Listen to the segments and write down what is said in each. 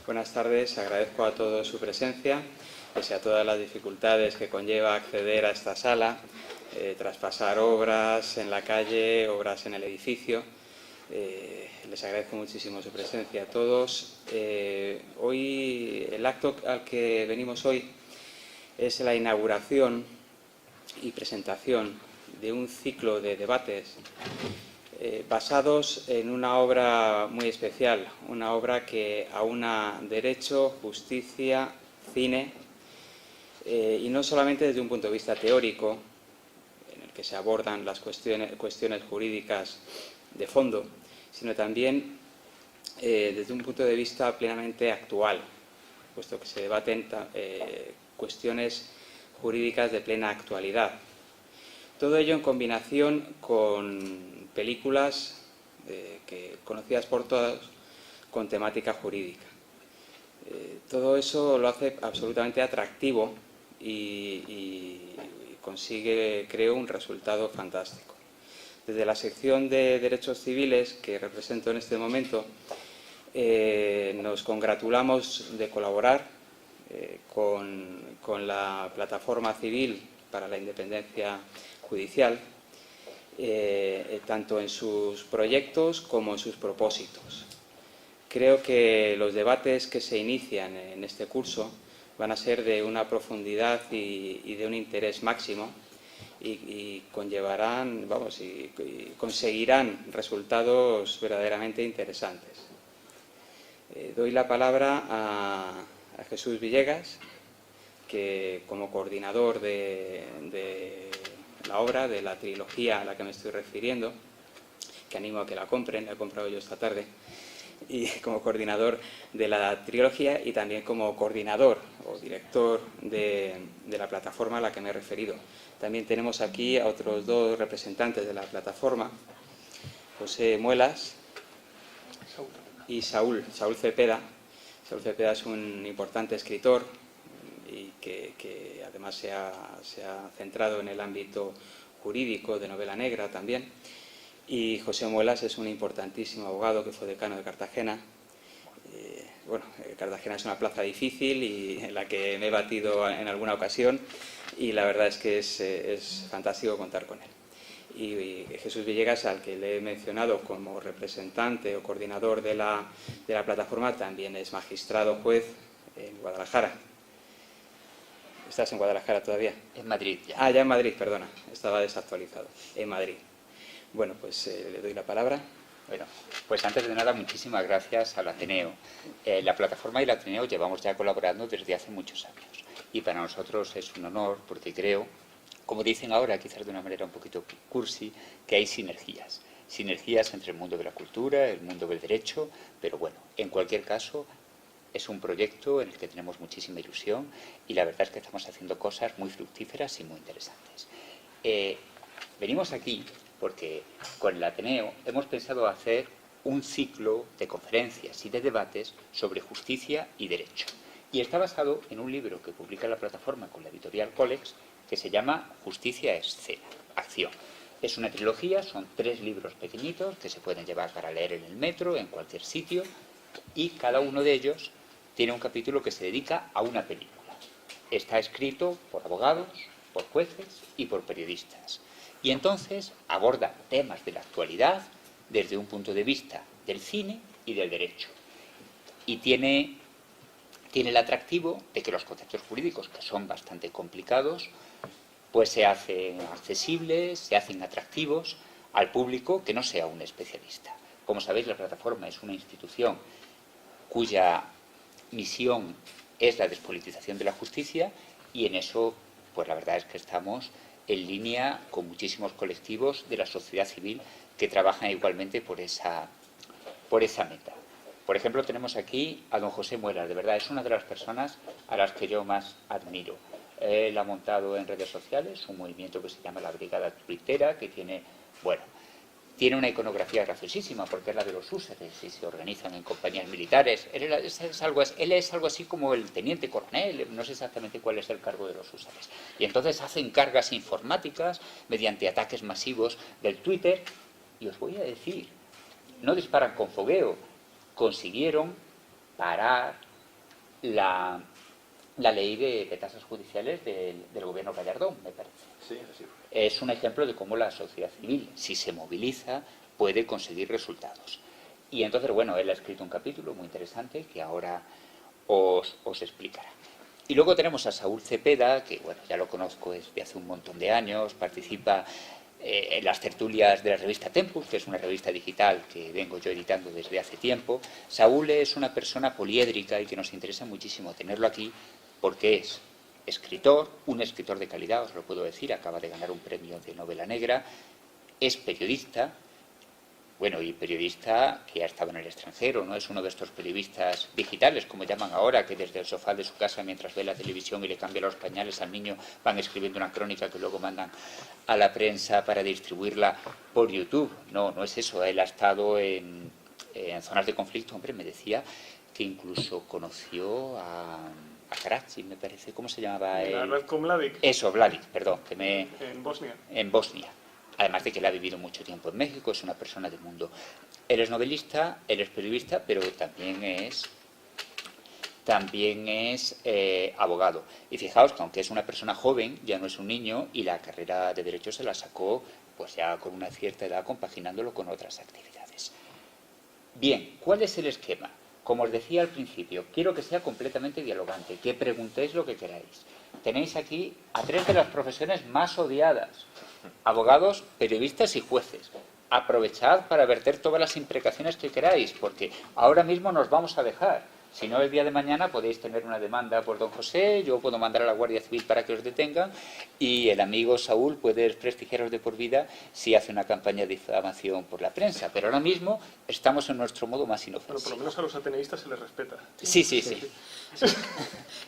Buenas tardes, agradezco a todos su presencia, pese a todas las dificultades que conlleva acceder a esta sala, traspasar obras en la calle, obras en el edificio. Les agradezco muchísimo su presencia a todos. Hoy, el acto al que venimos hoy es la inauguración y presentación de un ciclo de debates basados en una obra muy especial, una obra que aúna derecho, justicia, cine, y no solamente desde un punto de vista teórico, en el que se abordan las cuestiones jurídicas de fondo, sino también desde un punto de vista plenamente actual, puesto que se debaten cuestiones jurídicas de plena actualidad. Todo ello en combinación con películas conocidas por todos con temática jurídica. Todo eso lo hace absolutamente atractivo y consigue, creo, un resultado fantástico. Desde la sección de Derechos Civiles que represento en este momento, nos congratulamos de colaborar con la Plataforma Civil para la Independencia Judicial, tanto en sus proyectos como en sus propósitos. Creo que los debates que se inician en este curso van a ser de una profundidad y de un interés máximo y conllevarán, y conseguirán resultados verdaderamente interesantes. Doy la palabra a Jesús Villegas, que como coordinador de la obra, de la trilogía a la que me estoy refiriendo, que animo a que la compren, la he comprado yo esta tarde, y como coordinador de la trilogía y también como coordinador o director de la plataforma a la que me he referido. También tenemos aquí a otros dos representantes de la plataforma, José Muelas y Saúl Cepeda. Saúl Cepeda es un importante escritor y que además se ha centrado en el ámbito jurídico de novela negra también. Y José Muelas es un importantísimo abogado que fue decano de Cartagena. Cartagena es una plaza difícil y en la que me he batido en alguna ocasión y la verdad es que es fantástico contar con él. Y Jesús Villegas, al que le he mencionado como representante o coordinador de la plataforma, también es magistrado juez en Guadalajara. ¿Estás en Guadalajara todavía? En Madrid ya. Ah, ya en Madrid, perdona, estaba desactualizado. En Madrid. Bueno, pues le doy la palabra. Bueno, pues antes de nada, muchísimas gracias al Ateneo. La plataforma y el Ateneo llevamos ya colaborando desde hace muchos años. Y para nosotros es un honor porque creo, como dicen ahora, quizás de una manera un poquito cursi, que hay sinergias. Sinergias entre el mundo de la cultura, el mundo del derecho, pero bueno, en cualquier caso, es un proyecto en el que tenemos muchísima ilusión y la verdad es que estamos haciendo cosas muy fructíferas y muy interesantes. Venimos aquí porque con el Ateneo hemos pensado hacer un ciclo de conferencias y de debates sobre justicia y derecho. Y está basado en un libro que publica la plataforma con la editorial Colex, que se llama Justicia Escena, Acción. Es una trilogía, son 3 libros pequeñitos que se pueden llevar para leer en el metro, en cualquier sitio, y cada uno de ellos tiene un capítulo que se dedica a una película. Está escrito por abogados, por jueces y por periodistas. Y entonces aborda temas de la actualidad desde un punto de vista del cine y del derecho. Y tiene el atractivo de que los conceptos jurídicos, que son bastante complicados, pues se hacen accesibles, se hacen atractivos al público que no sea un especialista. Como sabéis, la plataforma es una institución cuya misión es la despolitización de la justicia y en eso, pues la verdad es que estamos en línea con muchísimos colectivos de la sociedad civil que trabajan igualmente por esa meta. Por ejemplo, tenemos aquí a don José Muelas, de verdad, es una de las personas a las que yo más admiro. Él ha montado en redes sociales un movimiento que se llama la Brigada Tuitera, que tiene una iconografía graciosísima, porque es la de los húsares, y se organizan en compañías militares. Él es algo así como el teniente coronel, no sé exactamente cuál es el cargo de los húsares. Y entonces hacen cargas informáticas mediante ataques masivos del Twitter, y os voy a decir, no disparan con fogueo, consiguieron parar la ley de tasas judiciales del gobierno Gallardón, me parece. Sí, así fue. Es un ejemplo de cómo la sociedad civil, si se moviliza, puede conseguir resultados. Y entonces, bueno, él ha escrito un capítulo muy interesante que ahora os explicará. Y luego tenemos a Saúl Cepeda, que bueno, ya lo conozco desde hace un montón de años, participa en las tertulias de la revista Tempus, que es una revista digital que vengo yo editando desde hace tiempo. Saúl es una persona poliédrica y que nos interesa muchísimo tenerlo aquí porque es escritor, un escritor de calidad, os lo puedo decir, acaba de ganar un premio de novela negra, es periodista, bueno, y periodista que ha estado en el extranjero, no es uno de estos periodistas digitales, como llaman ahora, que desde el sofá de su casa, mientras ve la televisión y le cambia los pañales al niño, van escribiendo una crónica que luego mandan a la prensa para distribuirla por YouTube. No, no es eso. Él ha estado en zonas de conflicto. Hombre, me decía que incluso conoció a Karachi, me parece. ¿Cómo se llamaba? Ratko Mladic. Eso, Mladic, perdón. En Bosnia. En Bosnia. Además de que él ha vivido mucho tiempo en México, es una persona del mundo. Él es novelista, él es periodista, pero también es abogado. Y fijaos que aunque es una persona joven, ya no es un niño, y la carrera de Derecho se la sacó pues ya con una cierta edad, compaginándolo con otras actividades. Bien, ¿cuál es el esquema? Como os decía al principio, quiero que sea completamente dialogante, que preguntéis lo que queráis. Tenéis aquí a 3 de las profesiones más odiadas: abogados, periodistas y jueces. Aprovechad para verter todas las imprecaciones que queráis, porque ahora mismo nos vamos a dejar. Si no, el día de mañana podéis tener una demanda por don José, yo puedo mandar a la Guardia Civil para que os detengan, y el amigo Saúl puede desprestigiaros de por vida si hace una campaña de difamación por la prensa. Pero ahora mismo estamos en nuestro modo más inofensivo. Bueno, por lo menos a los ateneístas se les respeta. Sí.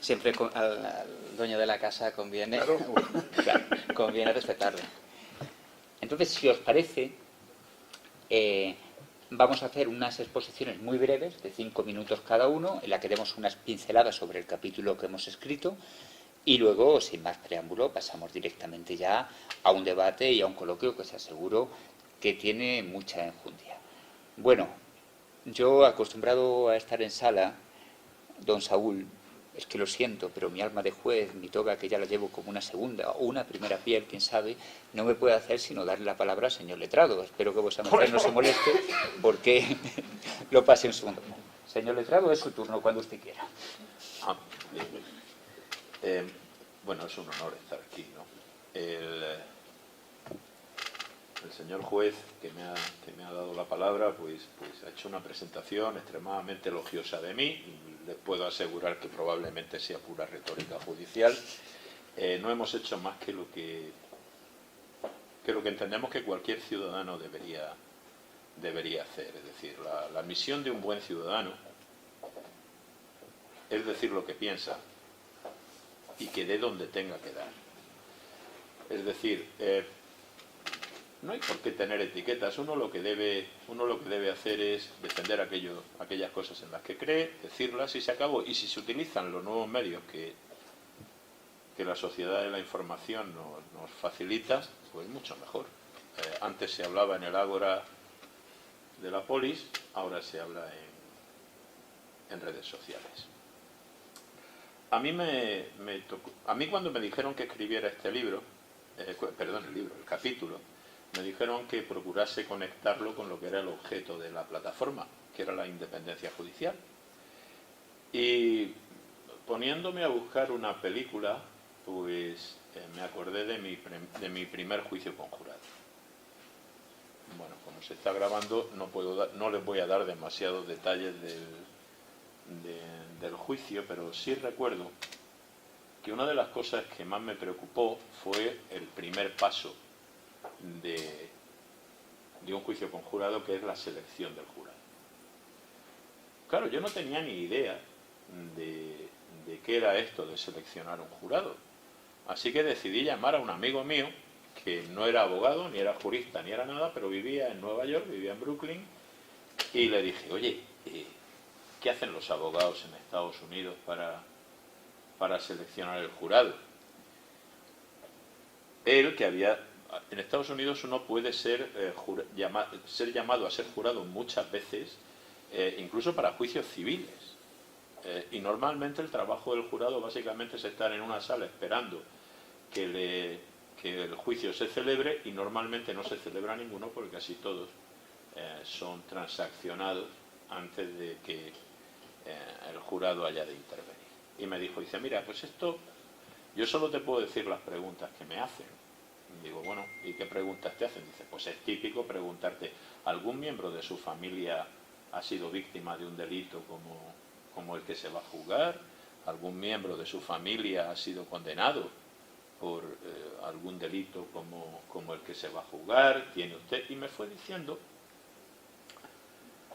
Siempre al dueño de la casa conviene, Claro. Claro. conviene respetarlo. Entonces, si os parece, vamos a hacer unas exposiciones muy breves, de 5 minutos cada uno, en la que demos unas pinceladas sobre el capítulo que hemos escrito, y luego, sin más preámbulo, pasamos directamente ya a un debate y a un coloquio que os aseguro que tiene mucha enjundia. Bueno, yo, acostumbrado a estar en sala, don Saúl, es que lo siento, pero mi alma de juez, mi toga, que ya la llevo como una segunda o una primera piel, quién sabe, no me puede hacer sino darle la palabra al señor letrado. Espero que vuestra merced no se moleste, porque lo pase en segundo plano. Señor letrado, es su turno cuando usted quiera. Bien. Bueno, es un honor estar aquí, ¿no? El señor juez que me ha dado la palabra, pues ha hecho una presentación extremadamente elogiosa de mí, y les puedo asegurar que probablemente sea pura retórica judicial. No hemos hecho más que lo que entendemos que cualquier ciudadano debería hacer. Es decir, la misión de un buen ciudadano es decir lo que piensa y que dé donde tenga que dar. Es decir, no hay por qué tener etiquetas. Uno lo que debe hacer es defender aquellas cosas en las que cree, decirlas y se acabó. Y si se utilizan los nuevos medios que la sociedad de la información nos facilita, pues mucho mejor. Antes se hablaba en el ágora de la polis, ahora se habla en redes sociales. A mí cuando me dijeron que escribiera este libro, el capítulo, me dijeron que procurase conectarlo con lo que era el objeto de la plataforma, que era la independencia judicial. Y poniéndome a buscar una película, pues me acordé de mi primer juicio conjurado. Bueno, como se está grabando, no les voy a dar demasiados detalles del juicio, pero sí recuerdo que una de las cosas que más me preocupó fue el primer paso de un juicio conjurado, que es la selección del jurado. Claro, yo no tenía ni idea de qué era esto de seleccionar un jurado, así que decidí llamar a un amigo mío que no era abogado, ni era jurista, ni era nada, pero vivía en Nueva York, vivía en Brooklyn, y le dije: oye, ¿qué hacen los abogados en Estados Unidos para seleccionar el jurado? Él, que en Estados Unidos uno puede ser llamado a ser jurado muchas veces, incluso para juicios civiles. Y normalmente el trabajo del jurado básicamente es estar en una sala esperando que el juicio se celebre, y normalmente no se celebra ninguno porque casi todos son transaccionados antes de que el jurado haya de intervenir. Y me dice, mira, pues esto, yo solo te puedo decir las preguntas que me hacen. Y digo, bueno, ¿y qué preguntas te hacen? Dice, pues es típico preguntarte, ¿algún miembro de su familia ha sido víctima de un delito como el que se va a juzgar? ¿Algún miembro de su familia ha sido condenado por algún delito como el que se va a juzgar? ¿Tiene usted? Y me fue diciendo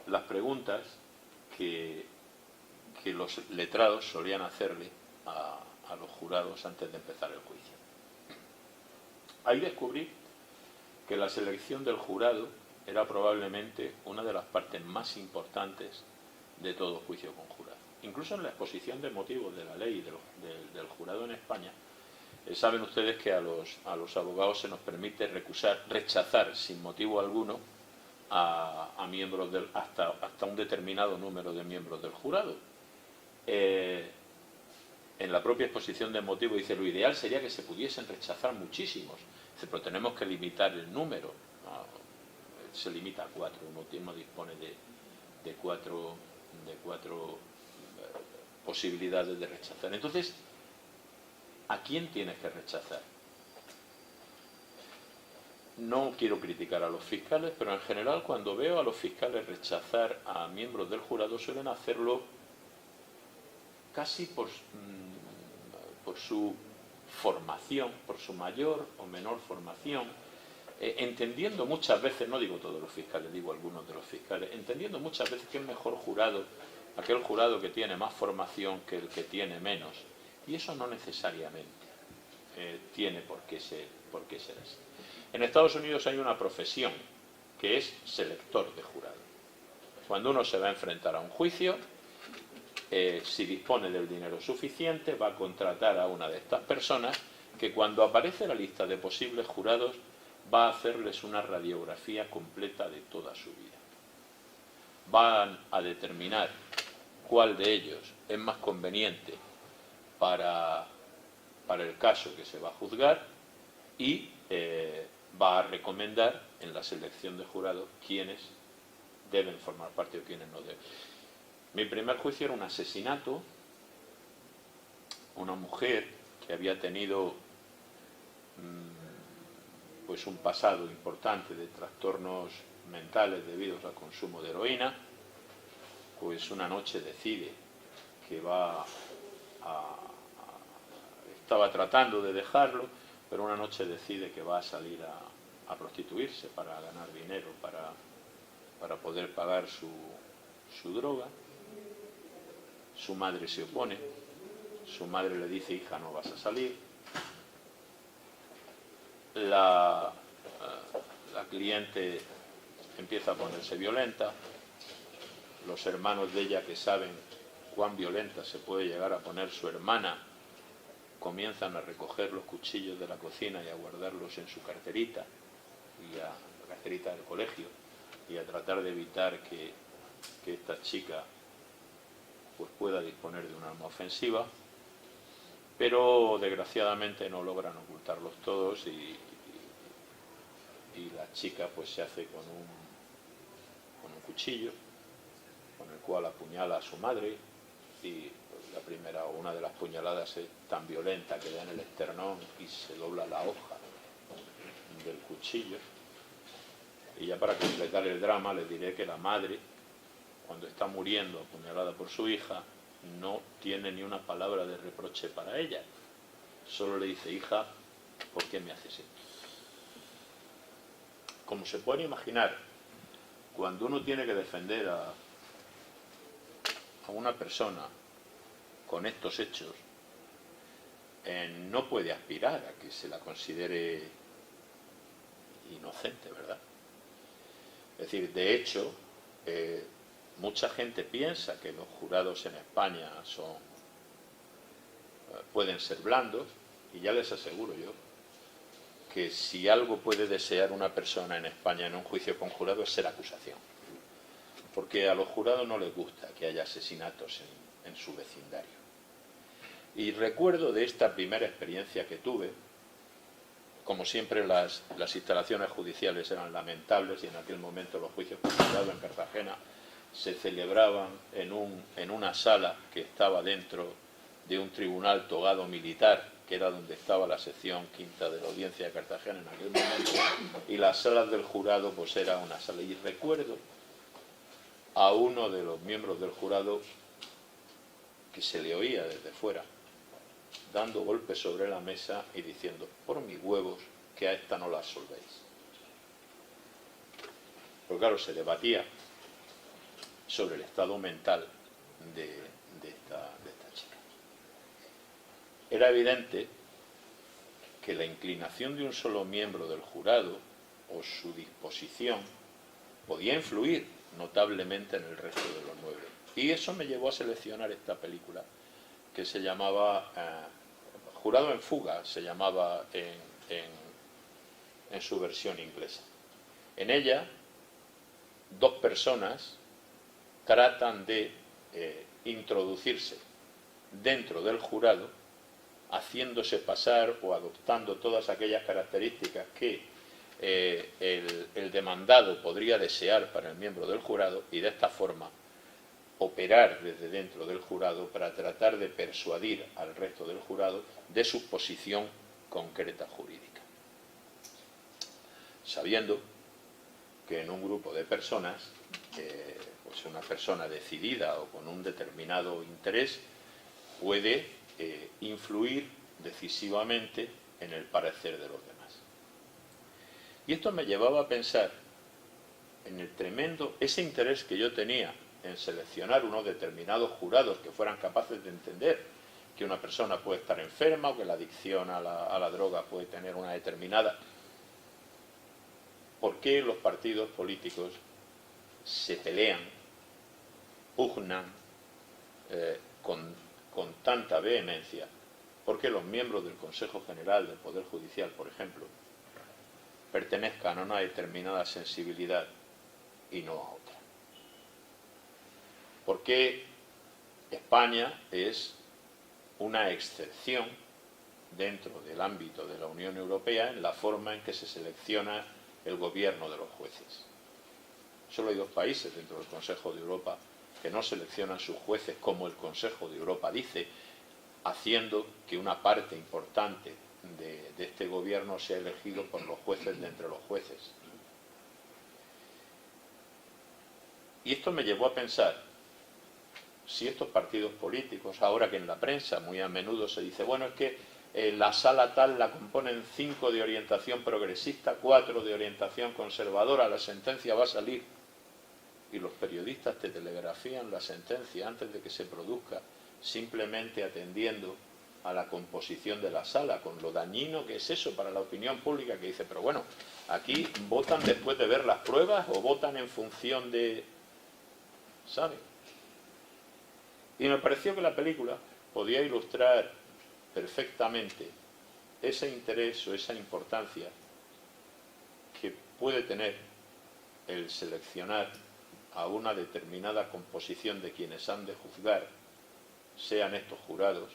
las preguntas que los letrados solían hacerle a los jurados antes de empezar el juicio. Ahí descubrí que la selección del jurado era probablemente una de las partes más importantes de todo juicio conjurado. Incluso en la exposición de motivos de la ley del jurado en España, saben ustedes que a los abogados se nos permite rechazar sin motivo alguno a miembros hasta un determinado número de miembros del jurado. En la propia exposición de motivos dice, lo ideal sería que se pudiesen rechazar muchísimos. Dice, pero tenemos que limitar el número. No, se limita a 4, uno dispone de cuatro posibilidades de rechazar. Entonces, ¿a quién tienes que rechazar? No quiero criticar a los fiscales, pero en general cuando veo a los fiscales rechazar a miembros del jurado suelen hacerlo casi por su formación, por su mayor o menor formación, entendiendo muchas veces, no digo todos los fiscales, digo algunos de los fiscales, entendiendo muchas veces que es mejor jurado aquel jurado que tiene más formación que el que tiene menos. Y eso no necesariamente tiene por qué ser así. En Estados Unidos hay una profesión que es selector de jurado. Cuando uno se va a enfrentar a un juicio, si dispone del dinero suficiente, va a contratar a una de estas personas que cuando aparece la lista de posibles jurados va a hacerles una radiografía completa de toda su vida. Van a determinar cuál de ellos es más conveniente para el caso que se va a juzgar y va a recomendar en la selección de jurados quiénes deben formar parte o quiénes no deben. Mi primer juicio era un asesinato, una mujer que había tenido pues un pasado importante de trastornos mentales debidos al consumo de heroína, pues una noche decide que estaba tratando de dejarlo, pero una noche decide que va a salir a prostituirse para ganar dinero, para poder pagar su droga. Su madre se opone, su madre le dice, hija, no vas a salir. La cliente empieza a ponerse violenta, los hermanos de ella, que saben cuán violenta se puede llegar a poner su hermana, comienzan a recoger los cuchillos de la cocina y a guardarlos en su carterita, la carterita del colegio, y a tratar de evitar que esta chica pues pueda disponer de un arma ofensiva, pero desgraciadamente no logran ocultarlos todos y la chica pues se hace con un cuchillo con el cual apuñala a su madre, y la primera o una de las puñaladas es tan violenta que da en el esternón y se dobla la hoja del cuchillo. Y ya para completar el drama les diré que la madre, cuando está muriendo apuñalada por su hija, no tiene ni una palabra de reproche para ella. Solo le dice, hija, ¿por qué me haces esto? Como se puede imaginar, cuando uno tiene que defender a una persona con estos hechos, no puede aspirar a que se la considere inocente, ¿verdad? Es decir, de hecho, mucha gente piensa que los jurados en España pueden ser blandos, y ya les aseguro yo que si algo puede desear una persona en España en un juicio con jurado es ser acusación, porque a los jurados no les gusta que haya asesinatos en su vecindario. Y recuerdo de esta primera experiencia que tuve, como siempre las instalaciones judiciales eran lamentables y en aquel momento los juicios por jurado en Cartagena se celebraban en una sala que estaba dentro de un tribunal togado militar, que era donde estaba la sección quinta de la audiencia de Cartagena en aquel momento, y las salas del jurado pues era una sala. Y recuerdo a uno de los miembros del jurado que se le oía desde fuera, dando golpes sobre la mesa y diciendo: por mis huevos que a esta no la absolvéis. Pero claro, se debatía sobre el estado mental de esta chica. Era evidente que la inclinación de un solo miembro del jurado o su disposición podía influir notablemente en el resto de los 9. Y eso me llevó a seleccionar esta película, que se llamaba Jurado en fuga, se llamaba en su versión inglesa. En ella, 2 personas tratan de introducirse dentro del jurado, haciéndose pasar o adoptando todas aquellas características que el demandado podría desear para el miembro del jurado, y de esta forma operar desde dentro del jurado para tratar de persuadir al resto del jurado de su posición concreta jurídica, sabiendo que en un grupo de personas, pues una persona decidida o con un determinado interés puede influir decisivamente en el parecer de los demás. Y esto me llevaba a pensar en el tremendo, ese interés que yo tenía en seleccionar unos determinados jurados que fueran capaces de entender que una persona puede estar enferma o que la adicción a la droga puede tener una determinada. ¿Por qué los partidos políticos se pelean, pugnan con tanta vehemencia? Porque los miembros del Consejo General del Poder Judicial, por ejemplo, pertenezcan a una determinada sensibilidad y no a otra. Porque España es una excepción dentro del ámbito de la Unión Europea en la forma en que se selecciona el gobierno de los jueces. Solo hay 2 países dentro del Consejo de Europa que no seleccionan sus jueces como el Consejo de Europa dice, haciendo que una parte importante de este gobierno sea elegido por los jueces de entre los jueces. Y esto me llevó a pensar, si estos partidos políticos, ahora que en la prensa muy a menudo se dice, bueno, es que la sala tal la componen 5 de orientación progresista, 4 de orientación conservadora, la sentencia va a salir, y los periodistas te telegrafían la sentencia antes de que se produzca, simplemente atendiendo a la composición de la sala, con lo dañino que es eso para la opinión pública, que dice, pero bueno, aquí votan después de ver las pruebas o votan en función de... ¿sabe? Y me pareció que la película podía ilustrar perfectamente ese interés o esa importancia que puede tener el seleccionar a una determinada composición de quienes han de juzgar, sean estos jurados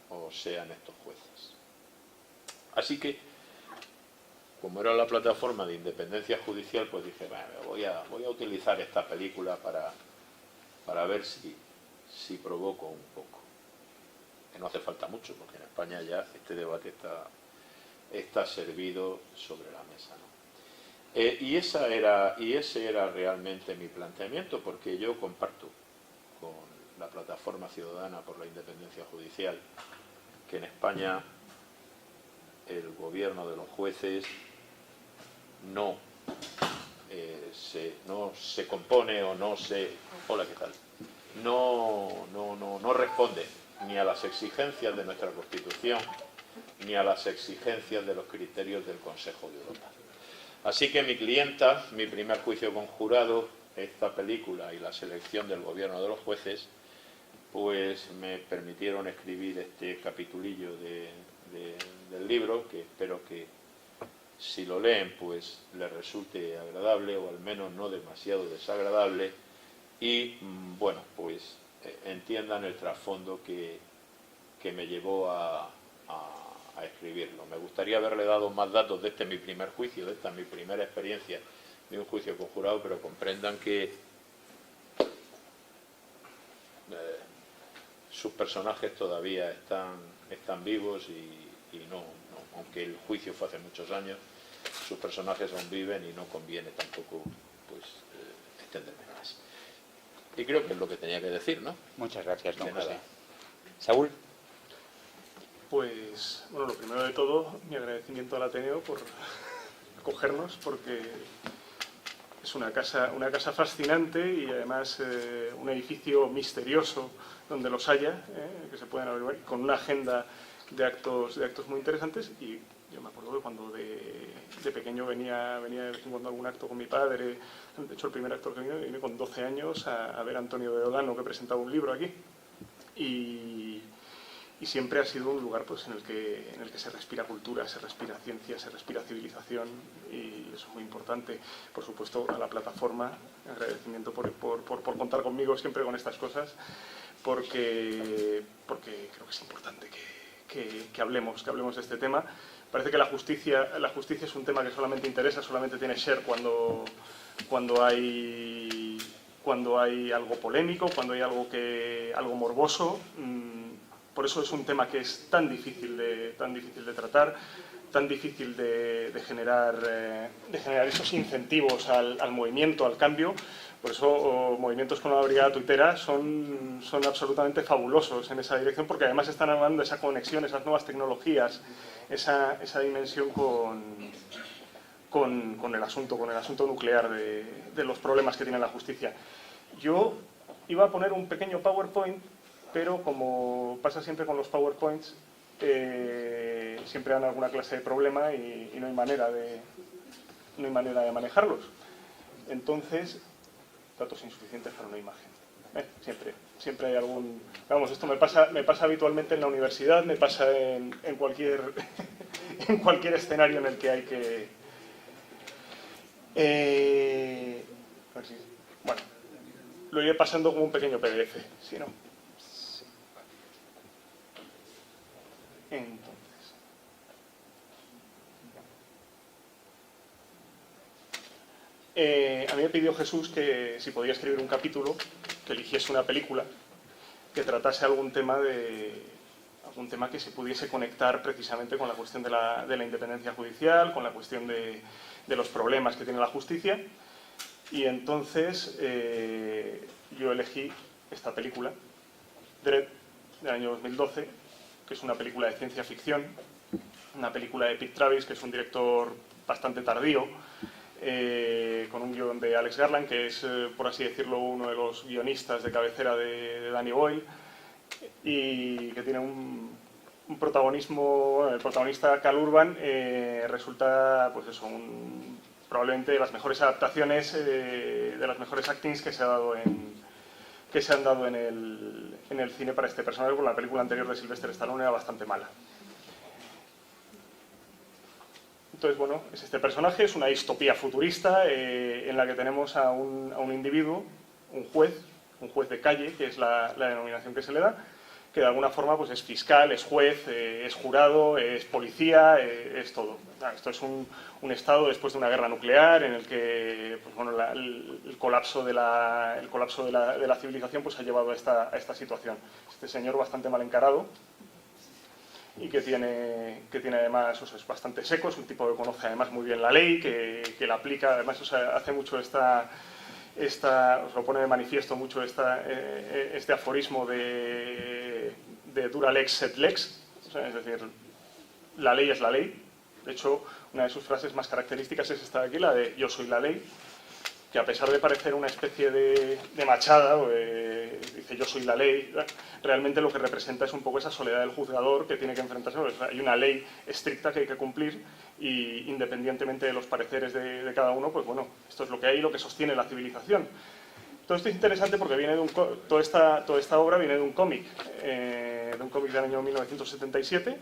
o sean estos jueces. Así que, como era la plataforma de independencia judicial, pues dije, bueno, voy a utilizar esta película para ver si provoco un poco. Que no hace falta mucho, porque en España ya este debate está servido sobre la mesa, ¿no? Y ese era realmente mi planteamiento, porque yo comparto con la Plataforma Ciudadana por la Independencia Judicial que en España el gobierno de los jueces no se compone o no se... Hola, ¿qué tal? No responde ni a las exigencias de nuestra Constitución ni a las exigencias de los criterios del Consejo de Europa. Así que mi clienta, mi primer juicio con jurado, esta película y la selección del gobierno de los jueces, pues me permitieron escribir este capitulillo del libro, que espero que si lo leen pues les resulte agradable o al menos no demasiado desagradable. Y bueno, pues entiendan el trasfondo que me llevó a escribirlo. Me gustaría haberle dado más datos de este mi primer juicio, de esta mi primera experiencia de un juicio con jurado, pero comprendan que sus personajes todavía están vivos y no, aunque el juicio fue hace muchos años, sus personajes aún viven y no conviene tampoco pues extenderme más. Y creo que es lo que tenía que decir, ¿no? Muchas gracias, don De José. nada. Saúl. Pues, bueno, lo primero de todo, mi agradecimiento al Ateneo por acogernos, porque es una casa fascinante y además un edificio misterioso donde los haya, que se pueden averiguar, con una agenda de actos muy interesantes. Y yo me acuerdo de cuando de pequeño venía de vez en cuando a algún acto con mi padre. De hecho, el primer acto que vine con 12 años a ver a Antonio de Odano, que presentaba un libro aquí. Y siempre ha sido un lugar pues, en el que se respira cultura, se respira ciencia, se respira civilización, y eso es muy importante. Por supuesto, a la plataforma, agradecimiento por contar conmigo siempre con estas cosas, porque creo que es importante que hablemos de este tema. Parece que la justicia es un tema que solamente interesa, solamente tiene share cuando hay algo polémico, cuando hay algo morboso. Por eso es un tema que es tan difícil de tratar, tan difícil de generar esos incentivos al movimiento, al cambio. Por eso movimientos como la Brigada Tuitera son absolutamente fabulosos en esa dirección, porque además están hablando de esa conexión, esas nuevas tecnologías, esa dimensión con el asunto nuclear de los problemas que tiene la justicia. Yo iba a poner un pequeño PowerPoint, pero como pasa siempre con los PowerPoints, siempre dan alguna clase de problema y no hay manera de manejarlos. Entonces, datos insuficientes para una imagen. Siempre hay algún... Vamos, esto me pasa habitualmente en la universidad, me pasa en cualquier escenario en el que hay que... a ver si... Bueno, lo iré pasando como un pequeño PDF, si no. Entonces, a mí me pidió Jesús que si podía escribir un capítulo, que eligiese una película que tratase algún tema que se pudiese conectar precisamente con la cuestión de la independencia judicial, con la cuestión de los problemas que tiene la justicia. Y entonces yo elegí esta película, Dredd, del año 2012, que es una película de ciencia ficción, una película de Pete Travis, que es un director bastante tardío, con un guión de Alex Garland, que es, por así decirlo, uno de los guionistas de cabecera de Danny Boyle, y que tiene un protagonismo, bueno, el protagonista Cal Urban resulta, pues eso, probablemente de las mejores adaptaciones, de las mejores actings que se han dado en el cine para este personaje, porque la película anterior de Sylvester Stallone era bastante mala. Entonces, bueno, es este personaje, es una distopía futurista en la que tenemos a un individuo, un juez de calle, que es la denominación que se le da, que de alguna forma pues, es fiscal, es juez, es jurado, es policía, es todo. Esto es un estado después de una guerra nuclear en el que pues, bueno, el colapso de la civilización pues, ha llevado a esta situación. Este señor bastante mal encarado y que tiene además, o sea, es bastante seco, es un tipo que conoce además muy bien la ley, que la aplica, además o sea, hace mucho os lo pone de manifiesto mucho este aforismo de dura lex sed lex, o sea, es decir, la ley es la ley. De hecho, una de sus frases más características es esta de aquí, la de yo soy la ley, que a pesar de parecer una especie de machada, dice yo soy la ley, realmente lo que representa es un poco esa soledad del juzgador que tiene que enfrentarse. Hay una ley estricta que hay que cumplir y independientemente de los pareceres de cada uno, pues bueno, esto es lo que hay y lo que sostiene la civilización. Todo esto es interesante porque viene toda esta obra viene de un cómic del año 1977,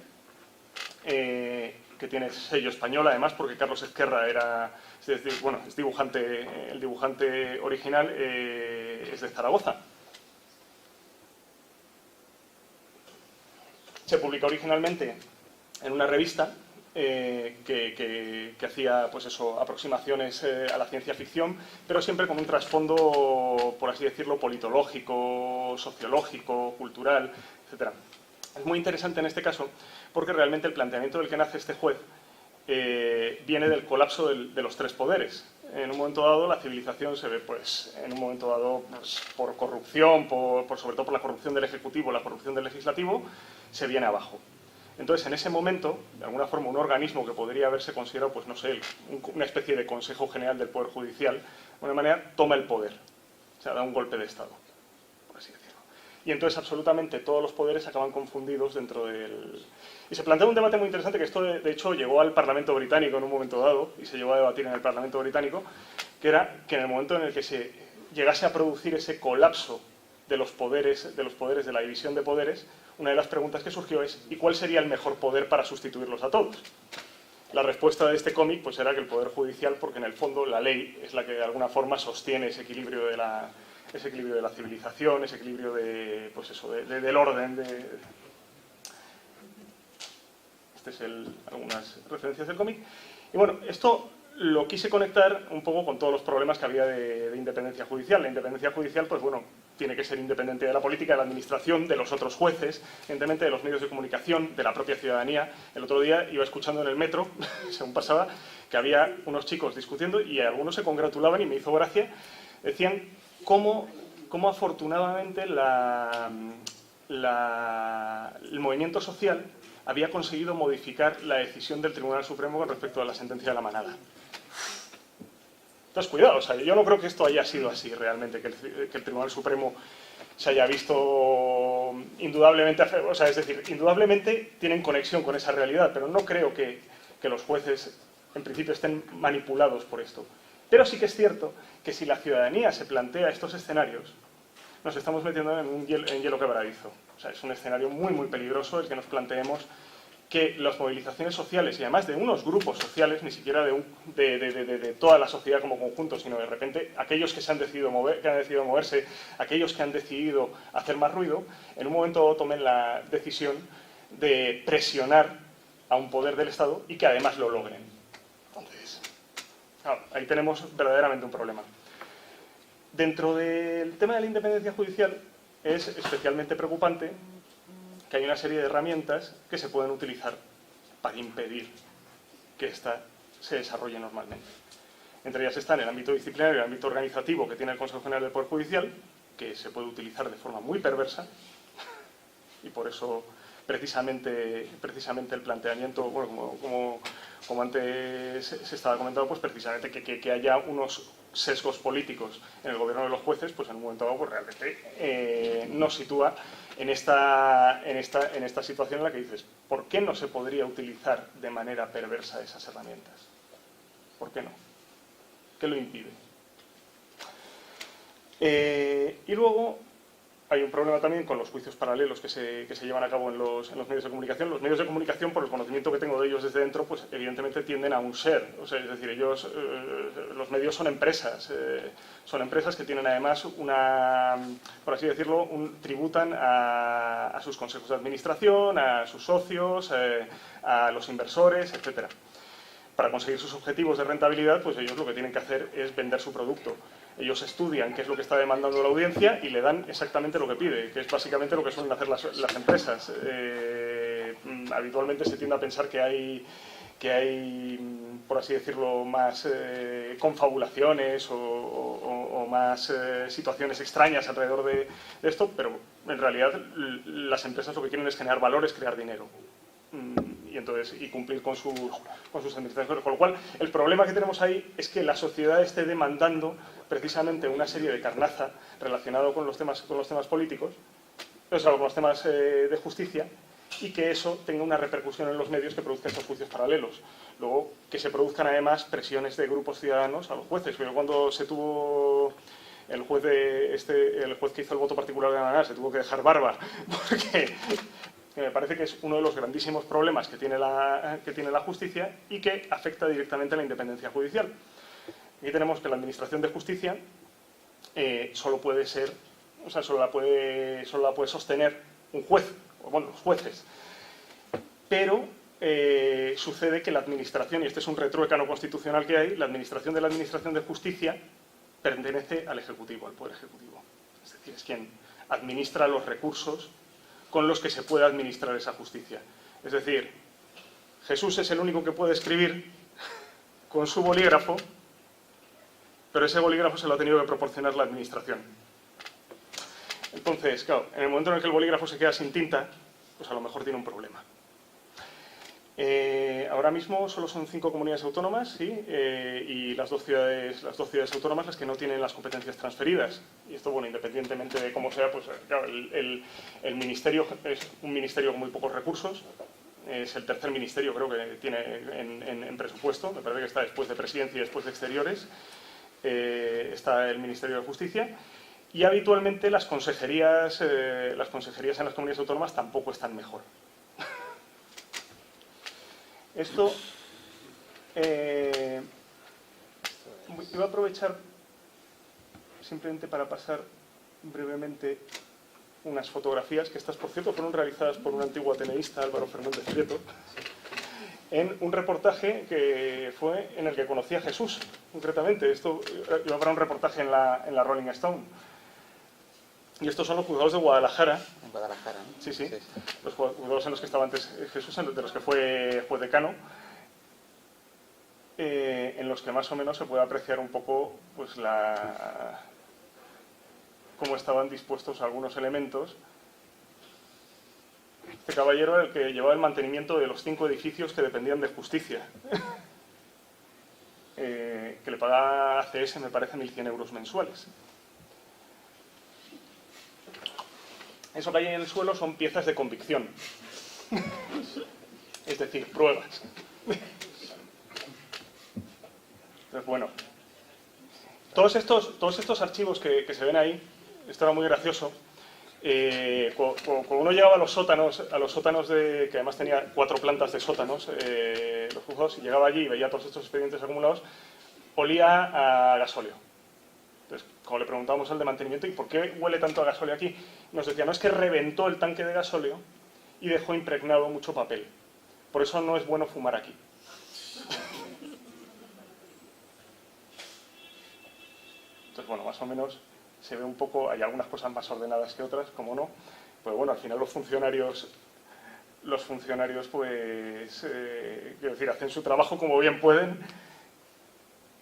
que tiene sello español además, porque Carlos Ezquerra es dibujante, el dibujante original es de Zaragoza. Se publicó originalmente en una revista que hacía pues eso, aproximaciones a la ciencia ficción, pero siempre con un trasfondo, por así decirlo, politológico, sociológico, cultural, etc. Es muy interesante en este caso porque realmente el planteamiento del que nace este juez viene del colapso de los tres poderes. En un momento dado la civilización se ve, pues, en un momento dado, pues, por corrupción, sobre todo por la corrupción del Ejecutivo, la corrupción del Legislativo, se viene abajo. Entonces, en ese momento, de alguna forma, un organismo que podría haberse considerado, pues no sé, una especie de Consejo General del Poder Judicial, de alguna manera toma el poder, o sea, da un golpe de Estado, por así decirlo. Y entonces absolutamente todos los poderes acaban confundidos dentro del... Y se plantea un debate muy interesante, que esto de hecho llegó al Parlamento británico en un momento dado, y se llegó a debatir en el Parlamento británico, que era que en el momento en el que se llegase a producir ese colapso de los poderes, de la división de poderes, una de las preguntas que surgió es ¿y cuál sería el mejor poder para sustituirlos a todos? La respuesta de este cómic pues era que el Poder Judicial, porque en el fondo la ley es la que de alguna forma sostiene ese equilibrio de la civilización, ese equilibrio de, pues eso, del orden. Este es algunas referencias del cómic. Y bueno, esto lo quise conectar un poco con todos los problemas que había de independencia judicial. La independencia judicial, pues bueno, tiene que ser independiente de la política, de la administración, de los otros jueces, evidentemente de los medios de comunicación, de la propia ciudadanía. El otro día iba escuchando en el metro, según pasaba, que había unos chicos discutiendo y algunos se congratulaban y me hizo gracia. Decían cómo afortunadamente el movimiento social había conseguido modificar la decisión del Tribunal Supremo con respecto a la sentencia de la Manada. Entonces, cuidado, o sea, yo no creo que esto haya sido así realmente, que el Tribunal Supremo se haya visto indudablemente, o sea, es decir, indudablemente tienen conexión con esa realidad, pero no creo que los jueces en principio estén manipulados por esto. Pero sí que es cierto que si la ciudadanía se plantea estos escenarios, nos estamos metiendo en hielo quebradizo. O sea, es un escenario muy, muy peligroso el que nos planteemos que las movilizaciones sociales, y además de unos grupos sociales, ni siquiera de toda la sociedad como conjunto, sino de repente aquellos que se han decidido moverse, aquellos que han decidido hacer más ruido, en un momento tomen la decisión de presionar a un poder del Estado y que además lo logren. Entonces, claro, ahí tenemos verdaderamente un problema. Dentro del tema de la independencia judicial es especialmente preocupante que hay una serie de herramientas que se pueden utilizar para impedir que ésta se desarrolle normalmente. Entre ellas están el ámbito disciplinario y el ámbito organizativo que tiene el Consejo General del Poder Judicial, que se puede utilizar de forma muy perversa, y por eso precisamente el planteamiento, bueno, como antes se estaba comentando, pues precisamente que haya unos sesgos políticos en el gobierno de los jueces, pues en un momento dado pues realmente nos sitúa en esta situación en la que dices, ¿por qué no se podría utilizar de manera perversa esas herramientas? ¿Por qué no? ¿Qué lo impide? Y luego hay un problema también con los juicios paralelos que se llevan a cabo en los medios de comunicación. Los medios de comunicación, por el conocimiento que tengo de ellos desde dentro, pues evidentemente tienden a un ser. O sea, es decir, ellos, los medios son empresas que tienen además por así decirlo, tributan a sus consejos de administración, a sus socios, a los inversores, etcétera. Para conseguir sus objetivos de rentabilidad, pues ellos lo que tienen que hacer es vender su producto. Ellos estudian qué es lo que está demandando la audiencia y le dan exactamente lo que pide, que es básicamente lo que suelen hacer las empresas. Habitualmente se tiende a pensar que hay, por así decirlo, más confabulaciones o más situaciones extrañas alrededor de esto, pero en realidad las empresas lo que quieren es generar valor, es crear dinero. Y cumplir con sus administraciones. Con lo cual, el problema que tenemos ahí es que la sociedad esté demandando precisamente una serie de carnaza relacionado con los temas políticos, o sea, con los temas de justicia, y que eso tenga una repercusión en los medios que produzca estos juicios paralelos. Luego, que se produzcan además presiones de grupos ciudadanos a los jueces. Pero cuando se tuvo el juez que hizo el voto particular de la Manada se tuvo que dejar barba, porque me parece que es uno de los grandísimos problemas que tiene la justicia y que afecta directamente a la independencia judicial. Aquí tenemos que la administración de justicia solo la puede sostener un juez, o bueno, los jueces. pero sucede que la administración, y este es un retruécano constitucional que hay, la administración de justicia pertenece al Ejecutivo, al Poder Ejecutivo. Es decir, es quien administra los recursos con los que se puede administrar esa justicia. Es decir, Jesús es el único que puede escribir con su bolígrafo, pero ese bolígrafo se lo ha tenido que proporcionar la administración. Entonces, claro, en el momento en el que el bolígrafo se queda sin tinta, pues a lo mejor tiene un problema. Ahora mismo solo son 5 comunidades autónomas, ¿sí? Y las dos ciudades autónomas las que no tienen las competencias transferidas. Y esto, bueno, independientemente de cómo sea, pues claro, el ministerio es un ministerio con muy pocos recursos. Es el tercer ministerio, creo, que tiene en presupuesto. Me parece que está después de Presidencia y después de Exteriores. Está el Ministerio de Justicia. Y habitualmente las consejerías en las comunidades autónomas tampoco están mejor. Esto iba a aprovechar simplemente para pasar brevemente unas fotografías, que estas, por cierto, fueron realizadas por un antiguo ateneísta, Álvaro Fernández Prieto, en un reportaje que fue en el que conocí a Jesús, concretamente. Esto iba para un reportaje en la Rolling Stone. Y estos son los juzgados de Guadalajara. En Guadalajara, ¿no? Sí, sí. Los juzgados en los que estaba antes Jesús, de los que fue decano, en los que más o menos se puede apreciar un poco pues cómo estaban dispuestos algunos elementos. Este caballero era el que llevaba el mantenimiento de los 5 edificios que dependían de justicia, que le pagaba ACS, me parece, 1.100 euros mensuales. Eso que hay en el suelo son piezas de convicción, es decir, pruebas. Entonces, bueno, todos estos archivos que se ven ahí, esto era muy gracioso. Cuando uno llegaba a los sótanos que además tenía 4 plantas de sótanos, los juzgados, y llegaba allí y veía todos estos expedientes acumulados, olía a gasóleo. Entonces, como le preguntábamos al de mantenimiento, ¿y por qué huele tanto a gasóleo aquí? Nos decía, no, es que reventó el tanque de gasóleo y dejó impregnado mucho papel. Por eso no es bueno fumar aquí. Entonces, bueno, más o menos se ve un poco, hay algunas cosas más ordenadas que otras, como no, pero bueno, al final los funcionarios pues, quiero decir, hacen su trabajo como bien pueden.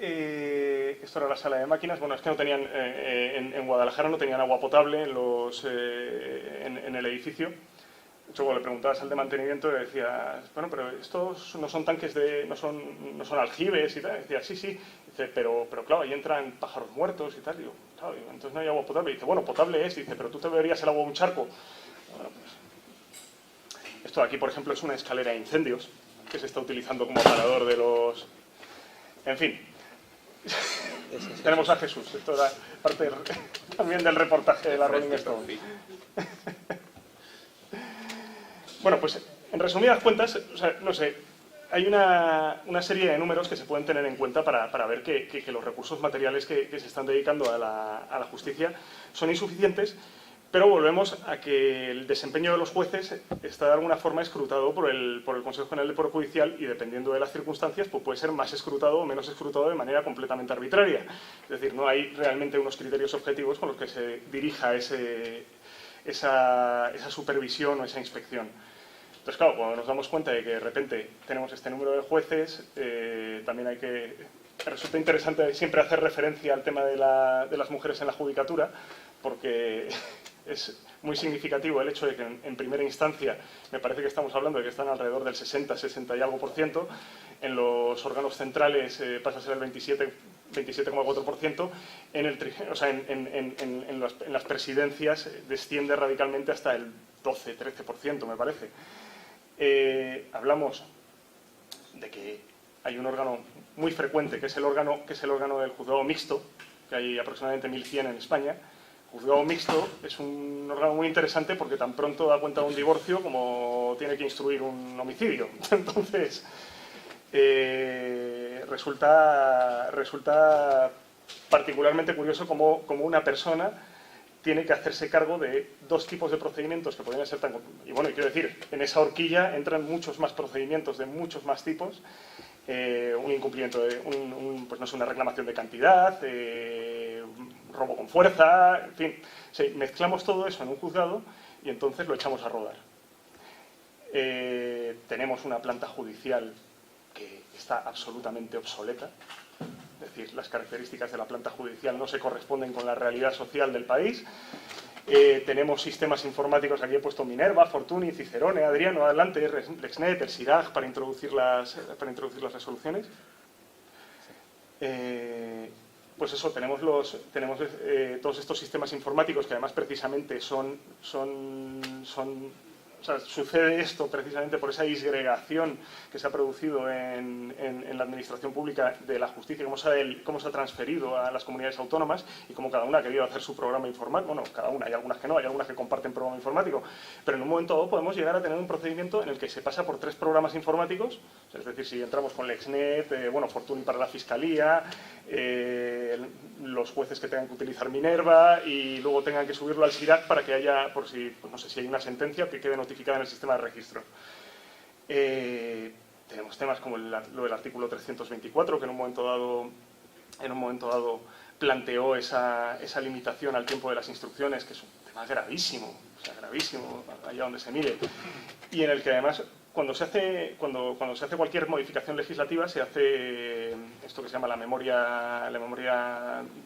Esto era la sala de máquinas. Bueno, es que no tenían, en Guadalajara no tenían agua potable en el edificio. De hecho, cuando le preguntabas al de mantenimiento, le decías, bueno, pero estos no son tanques no son aljibes y tal. Y decía, sí. Dice, pero claro, ahí entran pájaros muertos y tal. Digo, claro, entonces no hay agua potable. Dice, bueno, potable es. Dice, pero tú te beberías el agua de un charco. Bueno, pues, esto de aquí, por ejemplo, es una escalera de incendios que se está utilizando como aparador de los... En fin. Tenemos a Jesús. Esto era parte también del reportaje de la Rolling Stone. Bueno, pues en resumidas cuentas, o sea, no sé, hay una serie de números que se pueden tener en cuenta para ver que los recursos materiales que se están dedicando a la justicia son insuficientes, pero volvemos a que el desempeño de los jueces está de alguna forma escrutado por el Consejo General del Poder Judicial y dependiendo de las circunstancias pues puede ser más escrutado o menos escrutado de manera completamente arbitraria. Es decir, no hay realmente unos criterios objetivos con los que se dirija esa supervisión o esa inspección. Entonces, claro, cuando nos damos cuenta de que de repente tenemos este número de jueces, también resulta interesante siempre hacer referencia al tema de las mujeres en la judicatura, porque es muy significativo el hecho de que en primera instancia, me parece que estamos hablando de que están alrededor del 60 y algo por ciento, en los órganos centrales pasa a ser el 27,4%, en las presidencias desciende radicalmente hasta el 12-13%, me parece. Hablamos de que hay un órgano muy frecuente, que es el órgano del juzgado mixto, que hay aproximadamente 1.100 en España. El juzgado mixto es un órgano muy interesante porque tan pronto da cuenta de un divorcio como tiene que instruir un homicidio. Entonces, resulta particularmente curioso cómo una persona tiene que hacerse cargo de dos tipos de procedimientos que podrían ser tan... Y bueno, quiero decir, en esa horquilla entran muchos más procedimientos de muchos más tipos, un incumplimiento, pues no sé, una reclamación de cantidad, robo con fuerza, en fin. Sí, mezclamos todo eso en un juzgado y entonces lo echamos a rodar. Tenemos una planta judicial que está absolutamente obsoleta. Es decir, las características de la planta judicial no se corresponden con la realidad social del país. Tenemos sistemas informáticos, aquí he puesto Minerva, Fortuny, Cicerone, Adriano, adelante, LexNet, el SIRAG para introducir las resoluciones. Pues eso, tenemos todos estos sistemas informáticos que además precisamente o sea, sucede esto precisamente por esa disgregación que se ha producido en la administración pública de la justicia, cómo se ha transferido a las comunidades autónomas y cómo cada una ha querido hacer su programa informático. Bueno, cada una, hay algunas que no, hay algunas que comparten programa informático, pero en un momento dado podemos llegar a tener un procedimiento en el que se pasa por 3 programas informáticos, es decir, si entramos con LexNet, bueno, Fortuny para la Fiscalía, los jueces que tengan que utilizar Minerva y luego tengan que subirlo al SIRAC para que haya, por si, pues no sé si hay una sentencia que quede notificada en el sistema de registro. Tenemos temas como lo del artículo 324, que en un momento dado planteó esa limitación al tiempo de las instrucciones, que es un tema gravísimo, o sea, gravísimo, allá donde se mire, y en el que además cuando se hace cualquier modificación legislativa se hace esto que se llama la memoria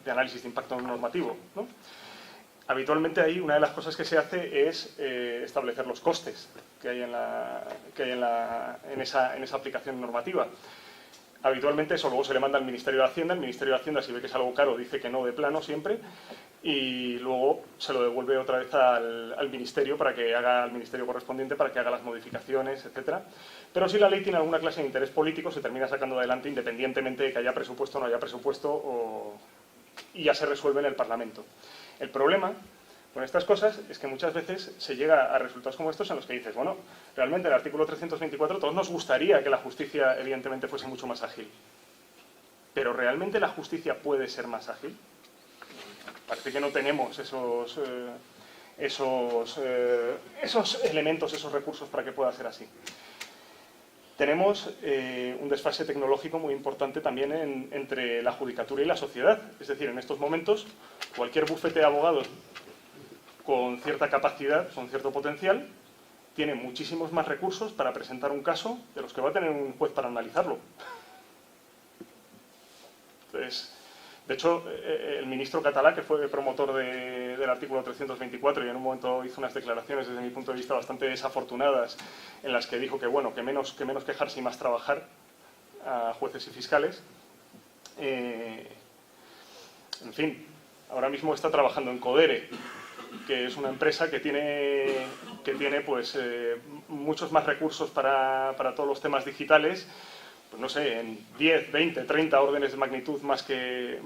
de análisis de impacto normativo, ¿no? Habitualmente ahí una de las cosas que se hace es establecer los costes que hay en esa aplicación normativa. Habitualmente eso luego se le manda al Ministerio de Hacienda. El Ministerio de Hacienda, si ve que es algo caro, dice que no de plano siempre, y luego se lo devuelve otra vez al Ministerio al Ministerio correspondiente para que haga las modificaciones, etc. Pero si la ley tiene alguna clase de interés político, se termina sacando adelante independientemente de que haya presupuesto o no haya presupuesto, y ya se resuelve en el Parlamento. El problema con estas cosas es que muchas veces se llega a resultados como estos en los que dices, bueno, realmente el artículo 324, todos nos gustaría que la justicia evidentemente fuese mucho más ágil. ¿Pero realmente la justicia puede ser más ágil? Parece que no tenemos esos elementos, esos recursos para que pueda ser así. Tenemos un desfase tecnológico muy importante también entre la judicatura y la sociedad. Es decir, en estos momentos, cualquier bufete de abogados con cierta capacidad, con cierto potencial, tiene muchísimos más recursos para presentar un caso de los que va a tener un juez para analizarlo. Entonces, de hecho, el ministro catalá, que fue promotor del artículo 324 y en un momento hizo unas declaraciones desde mi punto de vista bastante desafortunadas en las que dijo que, bueno, que menos quejarse y más trabajar a jueces y fiscales. En fin, ahora mismo está trabajando en Codere, que es una empresa que tiene pues, muchos más recursos para todos los temas digitales, pues no sé, en 10, 20, 30 órdenes de magnitud más que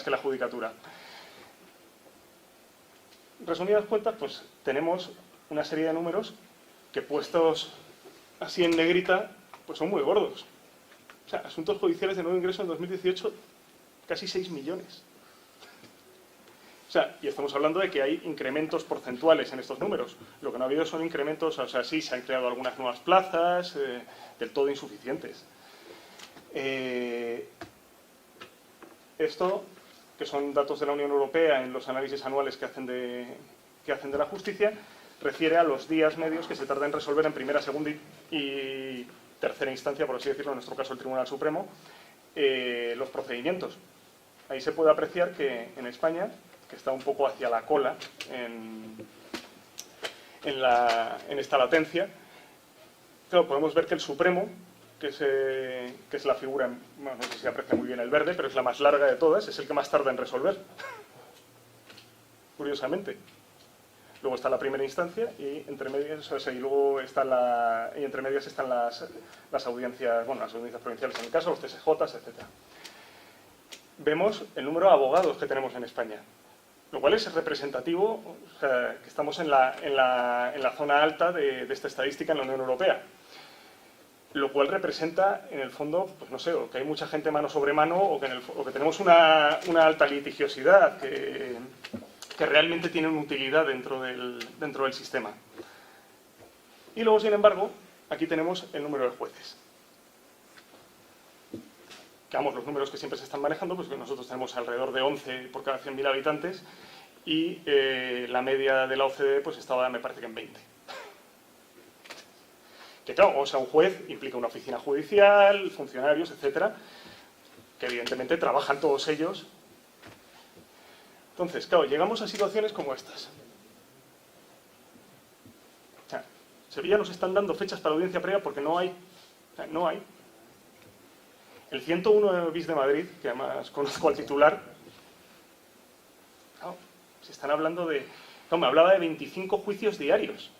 la judicatura. Resumidas cuentas, pues tenemos una serie de números que puestos así en negrita, pues son muy gordos. O sea, asuntos judiciales de nuevo ingreso en 2018, casi 6 millones. O sea, y estamos hablando de que hay incrementos porcentuales en estos números. Lo que no ha habido son incrementos, o sea, sí, se han creado algunas nuevas plazas, del todo insuficientes. Esto, que son datos de la Unión Europea en los análisis anuales que hacen de la justicia, refiere a los días medios que se tarda en resolver en primera, segunda y tercera instancia, por así decirlo, en nuestro caso el Tribunal Supremo, los procedimientos. Ahí se puede apreciar que en España, que está un poco hacia la cola en esta latencia, claro, podemos ver que el Supremo, que es la figura, bueno, no sé si se aprecia muy bien el verde, pero es la más larga de todas, es el que más tarda en resolver, curiosamente. Luego está la primera instancia y entre medias, o sea, y luego está entre medias están las audiencias, bueno, las audiencias provinciales en el caso, los TSJs, etc. Vemos el número de abogados que tenemos en España, lo cual es representativo, o sea, que estamos en la zona alta de esta estadística en la Unión Europea. Lo cual representa, en el fondo, pues no sé, o que hay mucha gente mano sobre mano, o que tenemos una alta litigiosidad que que realmente tienen utilidad dentro del sistema. Y luego, sin embargo, aquí tenemos el número de jueces. Que, vamos, los números que siempre se están manejando, pues que nosotros tenemos alrededor de 11 por cada 100.000 habitantes y la media de la OCDE pues estaba, me parece que en 20. Que claro, o sea, un juez implica una oficina judicial, funcionarios, etcétera, que evidentemente trabajan todos ellos. Entonces, claro, llegamos a situaciones como estas. O sea, Sevilla nos están dando fechas para audiencia previa porque no hay. O sea, no hay. El 101 bis de Madrid, que además conozco al titular, claro, se están hablando de... No, me hablaba de 25 juicios diarios.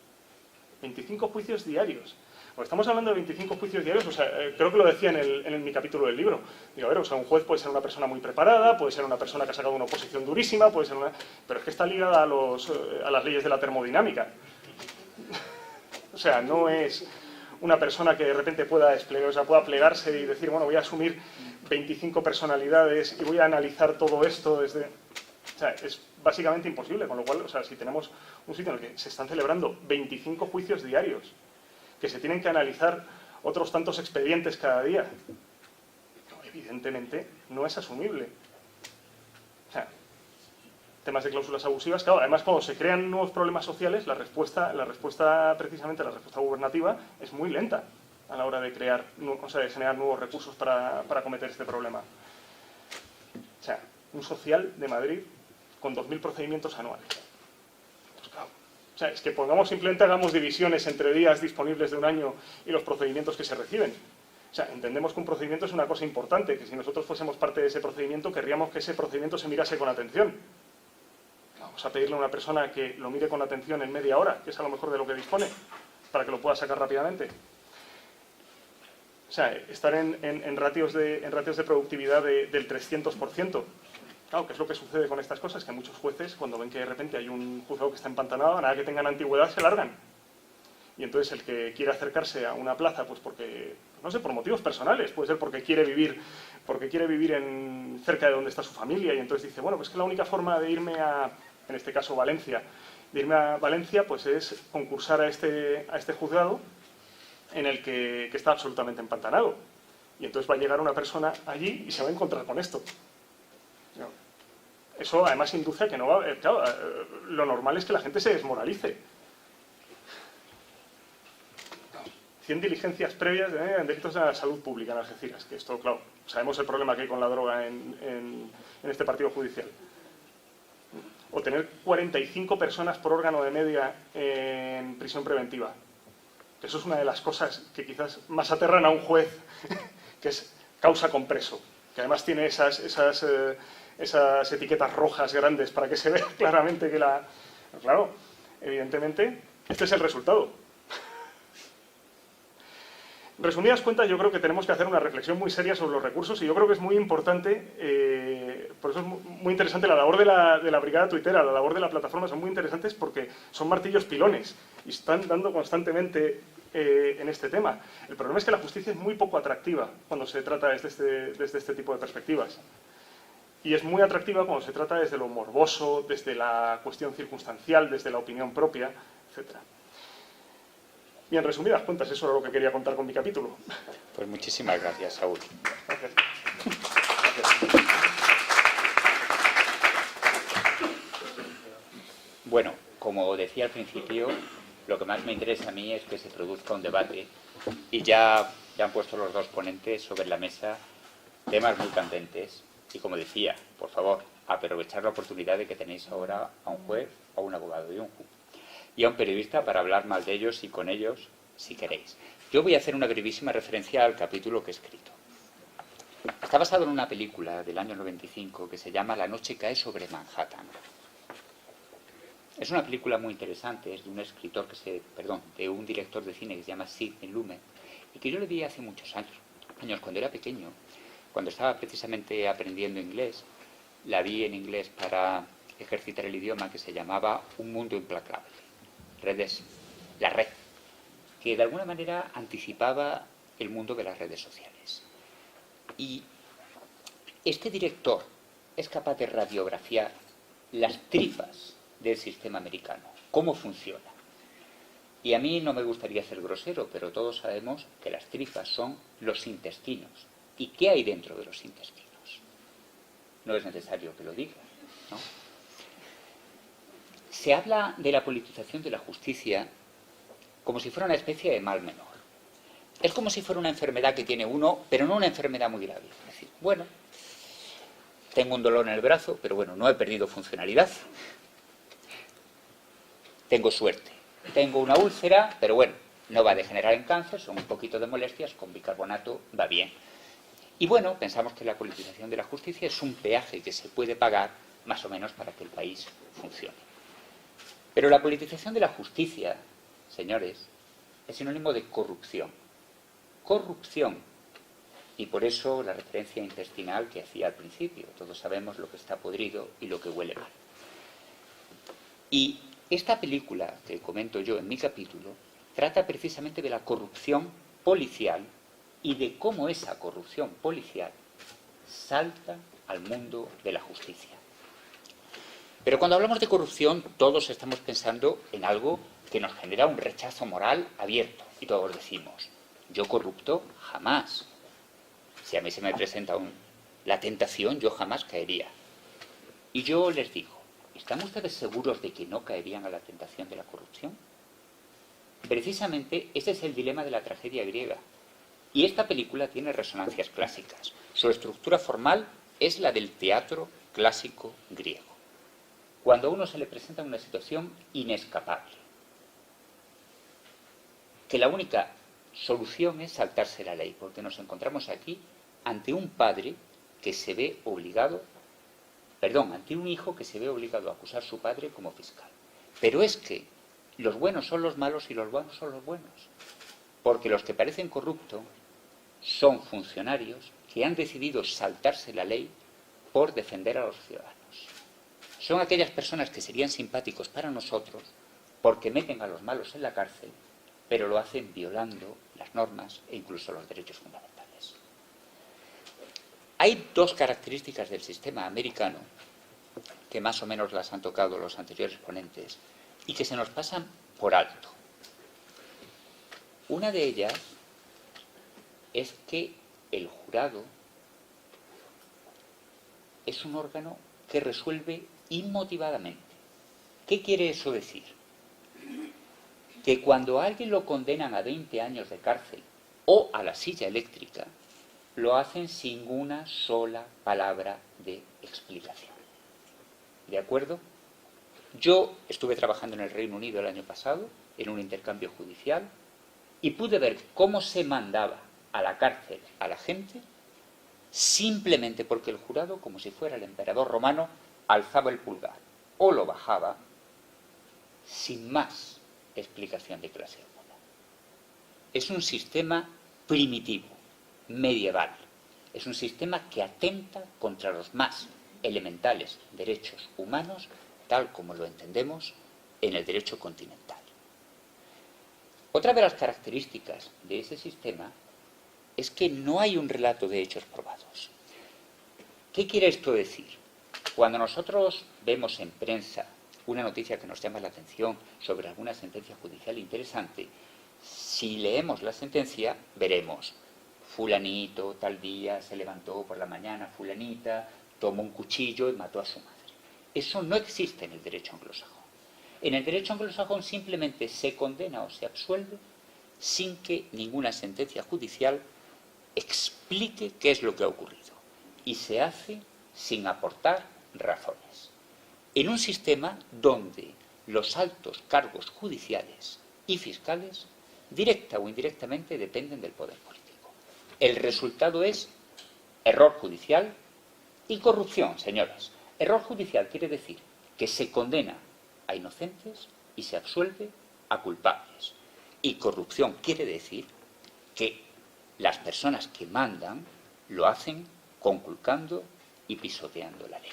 25 juicios diarios. Pues estamos hablando de 25 juicios diarios, o sea, creo que lo decía en mi capítulo del libro. Digo, a ver, o sea, un juez puede ser una persona muy preparada, puede ser una persona que ha sacado una oposición durísima, puede ser una... Pero es que está ligada a las leyes de la termodinámica. O sea, no es una persona que de repente pueda plegarse y decir, bueno, voy a asumir 25 personalidades y voy a analizar todo esto desde... O sea, es básicamente imposible, con lo cual, o sea, si tenemos un sitio en el que se están celebrando 25 juicios diarios, que se tienen que analizar otros tantos expedientes cada día, no, evidentemente no es asumible. O sea, temas de cláusulas abusivas, claro, además cuando se crean nuevos problemas sociales, la respuesta precisamente la respuesta gubernativa es muy lenta a la hora de crear, o sea, de generar nuevos recursos para acometer este problema. O sea, un social de Madrid con 2.000 procedimientos anuales. Pues claro, o sea, es que simplemente hagamos divisiones entre días disponibles de un año y los procedimientos que se reciben. O sea, entendemos que un procedimiento es una cosa importante, que si nosotros fuésemos parte de ese procedimiento, querríamos que ese procedimiento se mirase con atención. Vamos a pedirle a una persona que lo mire con atención en media hora, que es a lo mejor de lo que dispone, para que lo pueda sacar rápidamente. O sea, estar en ratios de productividad del 300%. Claro, ¿qué es lo que sucede con estas cosas? Que muchos jueces, cuando ven que de repente hay un juzgado que está empantanado, a nada que tengan antigüedad, se largan. Y entonces el que quiere acercarse a una plaza, pues porque, no sé, por motivos personales, puede ser porque quiere vivir cerca de donde está su familia, y entonces dice, bueno, pues que la única forma de irme en este caso Valencia, de irme a Valencia, pues es concursar a este juzgado en el que está absolutamente empantanado. Y entonces va a llegar una persona allí y se va a encontrar con esto. Eso además induce a que no va... Claro, lo normal es que la gente se desmoralice. 100 diligencias previas en delitos de la salud pública en Algeciras, que esto, claro, sabemos el problema que hay con la droga en este partido judicial. O tener 45 personas por órgano de media en prisión preventiva. Eso es una de las cosas que quizás más aterran a un juez, que es causa con preso, que además tiene esas etiquetas rojas grandes para que se vea claramente que la... Claro, evidentemente, este es el resultado. Resumidas cuentas, yo creo que tenemos que hacer una reflexión muy seria sobre los recursos y yo creo que es muy importante, por eso es muy interesante la labor de la brigada tuitera, la labor de la plataforma, son muy interesantes porque son martillos pilones y están dando constantemente en este tema. El problema es que la justicia es muy poco atractiva cuando se trata desde este tipo de perspectivas. Y es muy atractiva cuando se trata desde lo morboso, desde la cuestión circunstancial, desde la opinión propia, etc. Y en resumidas cuentas, eso era lo que quería contar con mi capítulo. Pues muchísimas gracias, Saúl. Gracias. Bueno, como decía al principio, lo que más me interesa a mí es que se produzca un debate y ya han puesto los dos ponentes sobre la mesa temas muy candentes. Y como decía, por favor, aprovechar la oportunidad de que tenéis ahora a un juez, a un abogado y a un periodista para hablar mal de ellos y con ellos, si queréis. Yo voy a hacer una brevísima referencia al capítulo que he escrito. Está basado en una película del año 95 que se llama La noche cae sobre Manhattan. Es una película muy interesante, es de un escritor de un director de cine que se llama Sidney Lumet y que yo le vi hace muchos años, cuando era pequeño. Cuando estaba precisamente aprendiendo inglés, la vi en inglés para ejercitar el idioma, que se llamaba Un mundo implacable. La red, que de alguna manera anticipaba el mundo de las redes sociales. Y este director es capaz de radiografiar las tripas del sistema americano, cómo funciona. Y a mí no me gustaría ser grosero, pero todos sabemos que las tripas son los intestinos. ¿Y qué hay dentro de los intestinos? No es necesario que lo diga, ¿no? Se habla de la politización de la justicia como si fuera una especie de mal menor. Es como si fuera una enfermedad que tiene uno, pero no una enfermedad muy grave. Es decir, bueno, tengo un dolor en el brazo, pero bueno, no he perdido funcionalidad. Tengo suerte. Tengo una úlcera, pero bueno, no va a degenerar en cáncer, son un poquito de molestias, con bicarbonato va bien. Y bueno, pensamos que la politización de la justicia es un peaje que se puede pagar más o menos para que el país funcione. Pero la politización de la justicia, señores, es sinónimo de corrupción. Corrupción. Y por eso la referencia intestinal que hacía al principio. Todos sabemos lo que está podrido y lo que huele mal. Y esta película que comento yo en mi capítulo trata precisamente de la corrupción policial y de cómo esa corrupción policial salta al mundo de la justicia. Pero cuando hablamos de corrupción, todos estamos pensando en algo que nos genera un rechazo moral abierto. Y todos decimos, yo corrupto jamás. Si a mí se me presenta la tentación, yo jamás caería. Y yo les digo, ¿están ustedes seguros de que no caerían a la tentación de la corrupción? Precisamente ese es el dilema de la tragedia griega. Y esta película tiene resonancias clásicas. Su estructura formal es la del teatro clásico griego. Cuando a uno se le presenta una situación inescapable, que la única solución es saltarse la ley, porque nos encontramos aquí ante un padre que se ve obligado, ante un hijo que se ve obligado a acusar a su padre como fiscal. Pero es que los buenos son los malos y los malos son los buenos. Porque los que parecen corruptos son funcionarios que han decidido saltarse la ley por defender a los ciudadanos. Son aquellas personas que serían simpáticos para nosotros porque meten a los malos en la cárcel, pero lo hacen violando las normas e incluso los derechos fundamentales. Hay dos características del sistema americano que más o menos las han tocado los anteriores ponentes y que se nos pasan por alto. Una de ellas es que el jurado es un órgano que resuelve inmotivadamente. ¿Qué quiere eso decir? Que cuando a alguien lo condenan a 20 años de cárcel o a la silla eléctrica, lo hacen sin una sola palabra de explicación. ¿De acuerdo? Yo estuve trabajando en el Reino Unido el año pasado, en un intercambio judicial, y pude ver cómo se mandaba a la cárcel a la gente simplemente porque el jurado, como si fuera el emperador romano, alzaba el pulgar o lo bajaba sin más explicación de clase alguna. Es un sistema primitivo, medieval. Es un sistema que atenta contra los más elementales derechos humanos, tal como lo entendemos en el derecho continental. Otra de las características de ese sistema es que no hay un relato de hechos probados. ¿Qué quiere esto decir? Cuando nosotros vemos en prensa una noticia que nos llama la atención sobre alguna sentencia judicial interesante, si leemos la sentencia, veremos fulanito tal día se levantó por la mañana, fulanita tomó un cuchillo y mató a su madre. Eso no existe en el derecho anglosajón. En el derecho anglosajón simplemente se condena o se absuelve sin que ninguna sentencia judicial explique qué es lo que ha ocurrido. Y se hace sin aportar razones. En un sistema donde los altos cargos judiciales y fiscales, directa o indirectamente, dependen del poder político. El resultado es error judicial y corrupción, señores. Error judicial quiere decir que se condena a inocentes y se absuelve a culpables. Y corrupción quiere decir que las personas que mandan lo hacen conculcando y pisoteando la ley.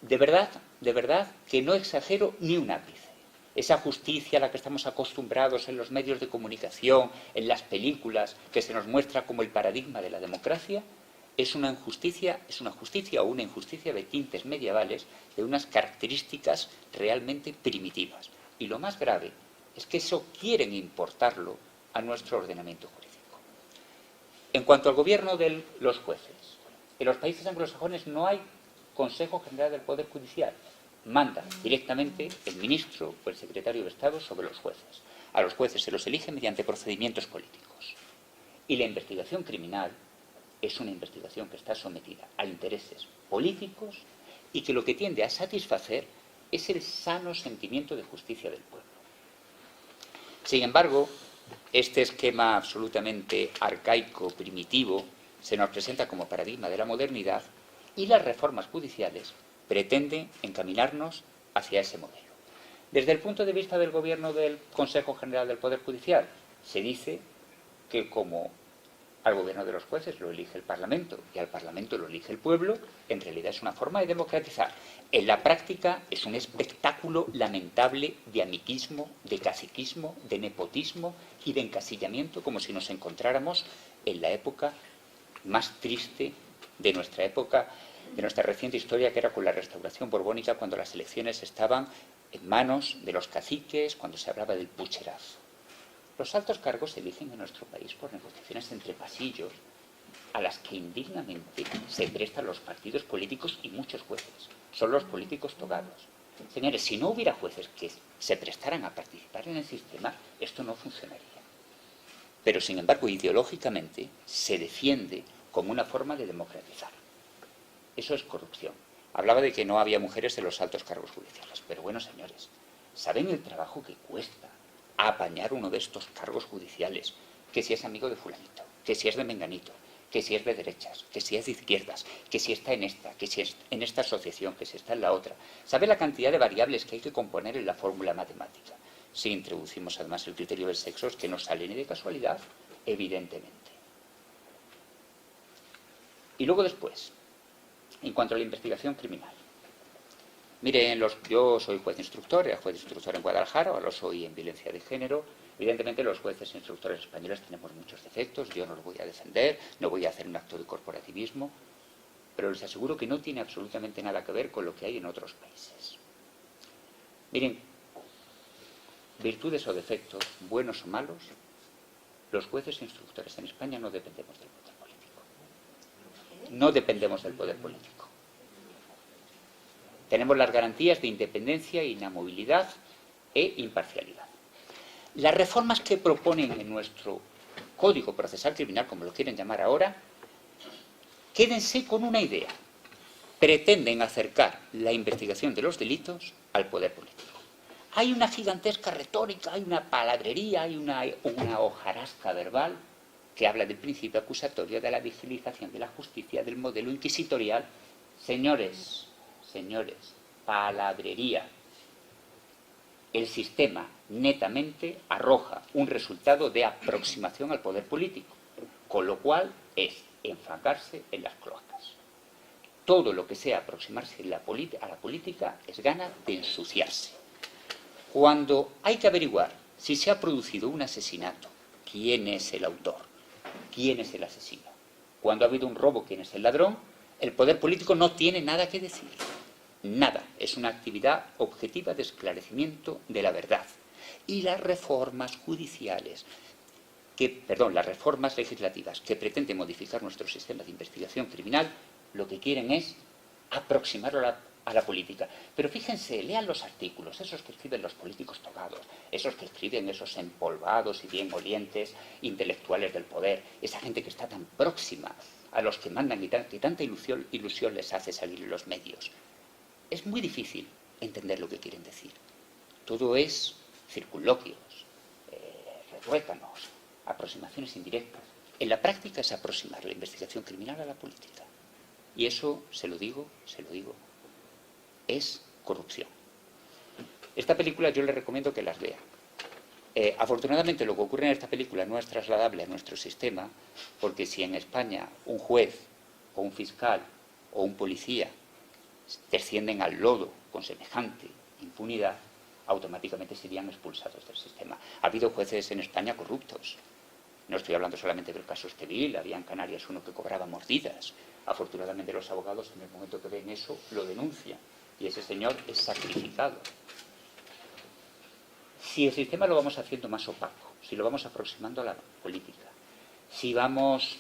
De verdad que no exagero ni un ápice. Esa justicia a la que estamos acostumbrados en los medios de comunicación, en las películas, que se nos muestra como el paradigma de la democracia, es una justicia o una injusticia de tintes medievales, de unas características realmente primitivas. Y lo más grave es que eso quieren importarlo a nuestro ordenamiento jurídico. En cuanto al gobierno de los jueces, en los países anglosajones no hay Consejo General del Poder Judicial. Manda directamente el ministro o el secretario de Estado sobre los jueces. A los jueces se los elige mediante procedimientos políticos. Y la investigación criminal es una investigación que está sometida a intereses políticos y que lo que tiende a satisfacer es el sano sentimiento de justicia del pueblo. Sin embargo, este esquema absolutamente arcaico, primitivo, se nos presenta como paradigma de la modernidad y las reformas judiciales pretenden encaminarnos hacia ese modelo. Desde el punto de vista del gobierno del Consejo General del Poder Judicial, se dice que como al gobierno de los jueces lo elige el Parlamento y al Parlamento lo elige el pueblo, en realidad es una forma de democratizar. En la práctica es un espectáculo lamentable de amiguismo, de caciquismo, de nepotismo y de encasillamiento, como si nos encontráramos en la época más triste de nuestra época, de nuestra reciente historia, que era con la restauración borbónica, cuando las elecciones estaban en manos de los caciques, cuando se hablaba del pucherazo. Los altos cargos se eligen en nuestro país por negociaciones entre pasillos, a las que indignamente se prestan los partidos políticos y muchos jueces. Son los políticos togados. Señores, si no hubiera jueces que se prestaran a participar en el sistema, esto no funcionaría. Pero, sin embargo, ideológicamente se defiende como una forma de democratizar. Eso es corrupción. Hablaba de que no había mujeres en los altos cargos judiciales. Pero bueno, señores, ¿saben el trabajo que cuesta apañar uno de estos cargos judiciales? Que si es amigo de fulanito, que si es de menganito, que si es de derechas, que si es de izquierdas, que si está en esta, que si es en esta asociación, que si está en la otra. ¿Sabe la cantidad de variables que hay que componer en la fórmula matemática? Si introducimos además el criterio del sexo, es que no sale ni de casualidad, evidentemente. Y luego después, en cuanto a la investigación criminal. Miren, yo soy juez instructor, era juez instructor en Guadalajara, ahora lo soy en violencia de género. Evidentemente los jueces instructores españoles tenemos muchos defectos, yo no los voy a defender, no voy a hacer un acto de corporativismo, pero les aseguro que no tiene absolutamente nada que ver con lo que hay en otros países. Miren, virtudes o defectos, buenos o malos, los jueces instructores en España no dependemos del poder político. No dependemos del poder político. Tenemos las garantías de independencia, inamovilidad e imparcialidad. Las reformas que proponen en nuestro Código Procesal Criminal, como lo quieren llamar ahora, quédense con una idea. Pretenden acercar la investigación de los delitos al poder político. Hay una gigantesca retórica, hay una palabrería, hay una hojarasca verbal que habla del principio acusatorio, de la vigilización de la justicia, del modelo inquisitorial. Señores, palabrería. El sistema netamente arroja un resultado de aproximación al poder político, con lo cual es enfangarse en las cloacas. Todo lo que sea aproximarse a la política es gana de ensuciarse. Cuando hay que averiguar si se ha producido un asesinato, quién es el autor, quién es el asesino. Cuando ha habido un robo, quién es el ladrón, el poder político no tiene nada que decir. Nada. Es una actividad objetiva de esclarecimiento de la verdad. Y las reformas judiciales, las reformas legislativas que pretenden modificar nuestro sistema de investigación criminal, lo que quieren es aproximarlo a la política. Pero fíjense, lean los artículos, esos que escriben los políticos togados, esos que escriben esos empolvados y bien olientes intelectuales del poder, esa gente que está tan próxima a los que mandan y que tanta ilusión les hace salir en los medios. Es muy difícil entender lo que quieren decir. Todo es circunloquios, retuécanos, aproximaciones indirectas. En la práctica es aproximar la investigación criminal a la política. Y eso, se lo digo, es corrupción. Esta película yo les recomiendo que las vean. Afortunadamente lo que ocurre en esta película no es trasladable a nuestro sistema, porque si en España un juez o un fiscal o un policía descienden al lodo con semejante impunidad, automáticamente serían expulsados del sistema. Ha habido jueces en España corruptos. No estoy hablando solamente del caso Estevil, había en Canarias uno que cobraba mordidas. Afortunadamente los abogados, en el momento que ven eso, lo denuncian y ese señor es sacrificado. Si el sistema lo vamos haciendo más opaco, si lo vamos aproximando a la política, si vamos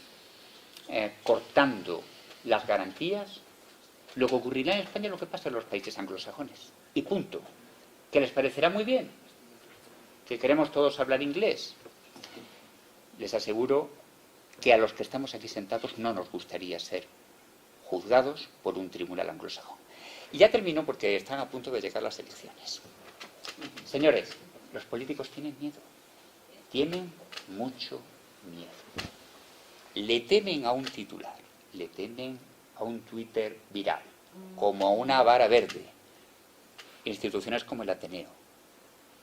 cortando las garantías, lo que ocurrirá en España es lo que pasa en los países anglosajones. Y punto. ¿Que les parecerá muy bien? ¿Que queremos todos hablar inglés? Les aseguro que a los que estamos aquí sentados no nos gustaría ser juzgados por un tribunal anglosajón. Y ya termino porque están a punto de llegar las elecciones. Señores, los políticos tienen miedo. Tienen mucho miedo. Le temen a un titular, le temen a un Twitter viral, como a una vara verde. Instituciones como el Ateneo,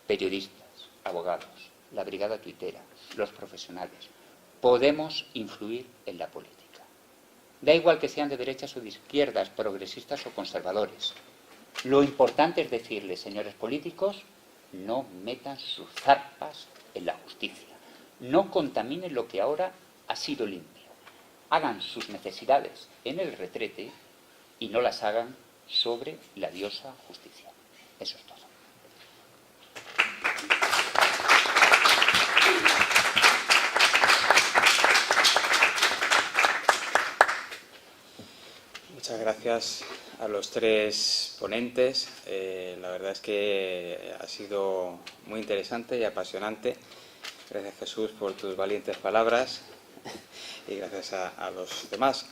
periodistas, abogados, la brigada tuitera, los profesionales, podemos influir en la política. Da igual que sean de derechas o de izquierdas, progresistas o conservadores. Lo importante es decirles, señores políticos, no metan sus zarpas en la justicia. No contaminen lo que ahora ha sido limpio. Hagan sus necesidades en el retrete y no las hagan sobre la diosa justicia. Eso es todo. Muchas gracias a los tres ponentes. La verdad es que ha sido muy interesante y apasionante. Gracias, Jesús, por tus valientes palabras y gracias a los demás.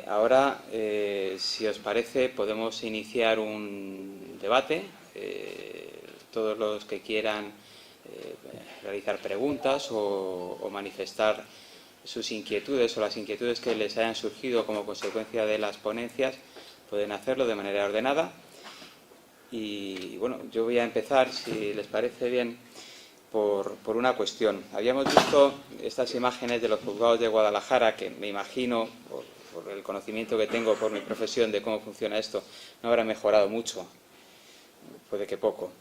Ahora, si os parece, podemos iniciar un debate. Todos los que quieran realizar preguntas o manifestar sus inquietudes o las inquietudes que les hayan surgido como consecuencia de las ponencias, pueden hacerlo de manera ordenada. Y bueno, yo voy a empezar, si les parece bien, por una cuestión. Habíamos visto estas imágenes de los juzgados de Guadalajara, que me imagino, por el conocimiento que tengo por mi profesión de cómo funciona esto, no habrá mejorado mucho, puede que poco.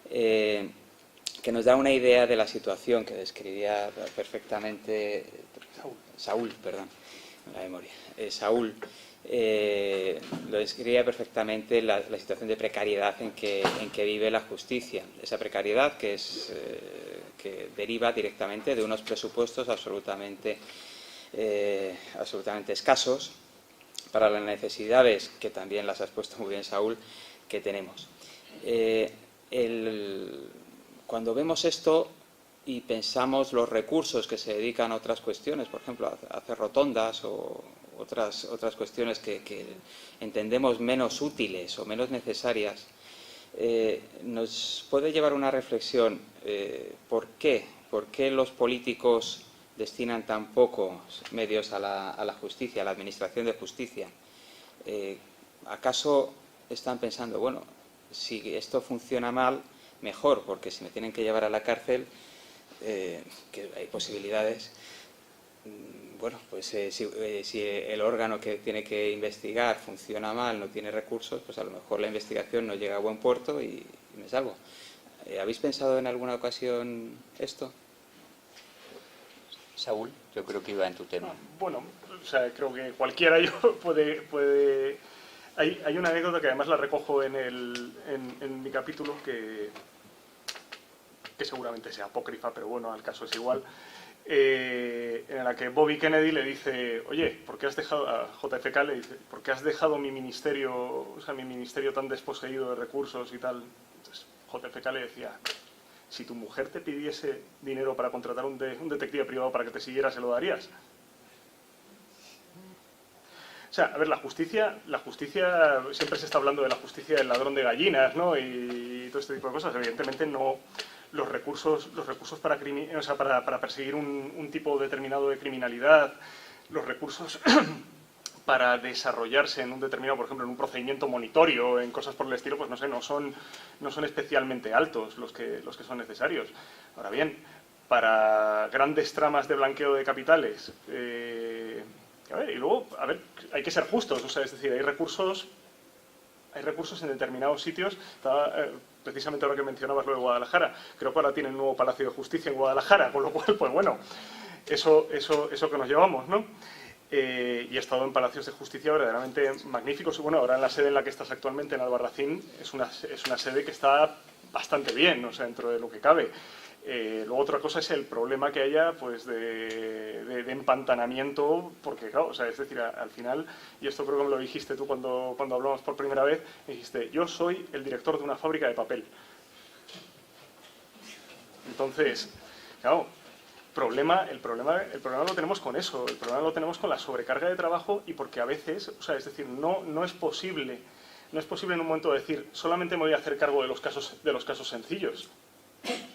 Que nos da una idea de la situación que describía perfectamente Saúl, la memoria. Saúl lo describía perfectamente la situación de precariedad en que vive la justicia. Esa precariedad que deriva directamente de unos presupuestos absolutamente escasos para las necesidades, que también las has puesto muy bien, Saúl, que tenemos. Cuando vemos esto y pensamos los recursos que se dedican a otras cuestiones, por ejemplo, a hacer rotondas o otras cuestiones que entendemos menos útiles o menos necesarias, nos puede llevar a una reflexión. ¿Por qué? ¿Por qué los políticos destinan tan pocos medios a la justicia, a la administración de justicia? ¿Acaso están pensando, bueno, si esto funciona mal, mejor, porque si me tienen que llevar a la cárcel, que hay posibilidades, bueno, pues si el órgano que tiene que investigar funciona mal, no tiene recursos, pues a lo mejor la investigación no llega a buen puerto y me salvo. ¿Habéis pensado en alguna ocasión esto? Saúl, yo creo que iba en tu tema. Bueno, o sea, creo que cualquiera puede... Hay una anécdota que además la recojo en mi capítulo que seguramente sea apócrifa, pero bueno, al caso es igual, en la que Bobby Kennedy le dice, oye, ¿por qué has dejado, a JFK le dice, ¿por qué has dejado mi ministerio tan desposeído de recursos y tal? Entonces JFK le decía, si tu mujer te pidiese dinero para contratar un detective privado para que te siguiera, ¿se lo darías? O sea, a ver, la justicia, siempre se está hablando de la justicia del ladrón de gallinas, ¿no? Y todo este tipo de cosas. Evidentemente no, los recursos para perseguir un tipo determinado de criminalidad, los recursos para desarrollarse en un determinado, por ejemplo, en un procedimiento monitorio, en cosas por el estilo, pues no sé, no son especialmente altos los que son necesarios. Ahora bien, para grandes tramas de blanqueo de capitales, y luego, hay que ser justos, o sea, es decir, hay recursos en determinados sitios. precisamente ahora que mencionabas lo de Guadalajara, creo que ahora tienen un nuevo Palacio de Justicia en Guadalajara, con lo cual, pues bueno, eso que nos llevamos, ¿no? Y he estado en palacios de justicia verdaderamente magníficos. Y bueno, ahora en la sede en la que estás actualmente, en Albarracín, es una sede que está bastante bien, o sea, dentro de lo que cabe. Luego otra cosa es el problema que haya pues de empantanamiento, porque claro, o sea, es decir, al final, y esto creo que me lo dijiste tú cuando hablamos por primera vez, me dijiste, yo soy el director de una fábrica de papel. Entonces, claro, el problema lo tenemos con eso, el problema lo tenemos con la sobrecarga de trabajo y porque a veces, o sea, es decir, no es posible en un momento decir, solamente me voy a hacer cargo de los casos sencillos.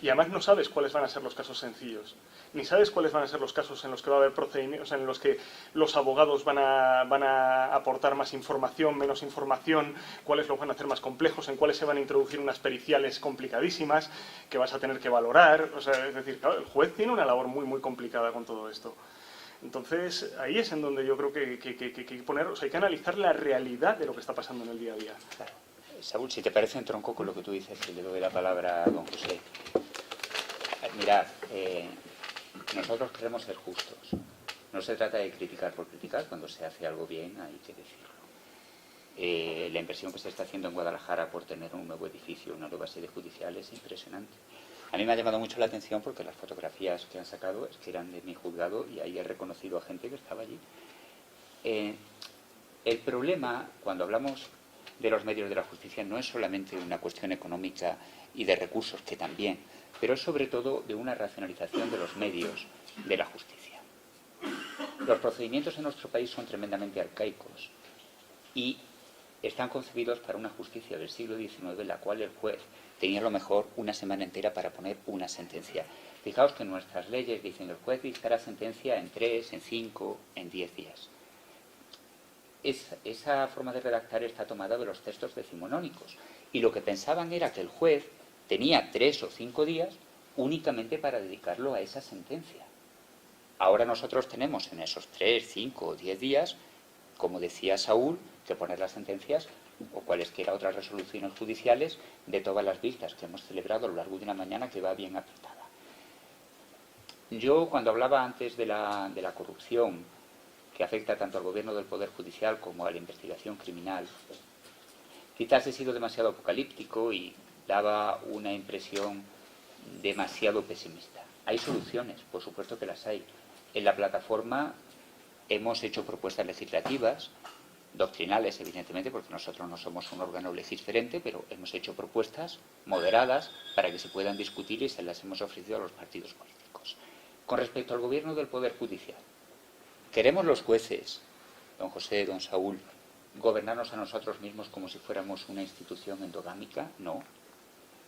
Y además no sabes cuáles van a ser los casos sencillos, ni sabes cuáles van a ser los casos en los que va a haber procedimientos, en los que los abogados van a aportar más información, menos información, cuáles los van a hacer más complejos, en cuáles se van a introducir unas periciales complicadísimas que vas a tener que valorar. O sea, es decir, claro, el juez tiene una labor muy, muy complicada con todo esto. Entonces, ahí es en donde yo creo que hay que poner, o sea, hay que analizar la realidad de lo que está pasando en el día a día. Claro. Saúl, si te parece en tronco con lo que tú dices, que le doy la palabra a don José. Mirad, nosotros queremos ser justos. No se trata de criticar por criticar, cuando se hace algo bien hay que decirlo. La inversión que se está haciendo en Guadalajara por tener un nuevo edificio, una nueva sede judicial es impresionante. A mí me ha llamado mucho la atención porque las fotografías que han sacado es que eran de mi juzgado y ahí he reconocido a gente que estaba allí. El problema, cuando hablamos de los medios de la justicia, no es solamente una cuestión económica y de recursos, que también, pero es sobre todo de una racionalización de los medios de la justicia. Los procedimientos en nuestro país son tremendamente arcaicos y están concebidos para una justicia del siglo XIX, en la cual el juez tenía a lo mejor una semana entera para poner una sentencia. Fijaos que nuestras leyes dicen el juez dictará sentencia en 3, en 5, en 10 días. Esa forma de redactar está tomada de los textos decimonónicos. Y lo que pensaban era que el juez tenía 3 o 5 días únicamente para dedicarlo a esa sentencia. Ahora nosotros tenemos en esos 3, 5 o 10 días, como decía Saúl, que poner las sentencias o cualesquiera otras resoluciones judiciales de todas las vistas que hemos celebrado a lo largo de una mañana que va bien apretada. Yo, cuando hablaba antes de la corrupción, que afecta tanto al gobierno del Poder Judicial como a la investigación criminal, quizás he sido demasiado apocalíptico y daba una impresión demasiado pesimista. Hay soluciones, por supuesto que las hay. En la plataforma hemos hecho propuestas legislativas, doctrinales evidentemente, porque nosotros no somos un órgano legisferente, pero hemos hecho propuestas moderadas para que se puedan discutir y se las hemos ofrecido a los partidos políticos. Con respecto al gobierno del Poder Judicial, ¿queremos los jueces, don José, don Saúl, gobernarnos a nosotros mismos como si fuéramos una institución endogámica? No.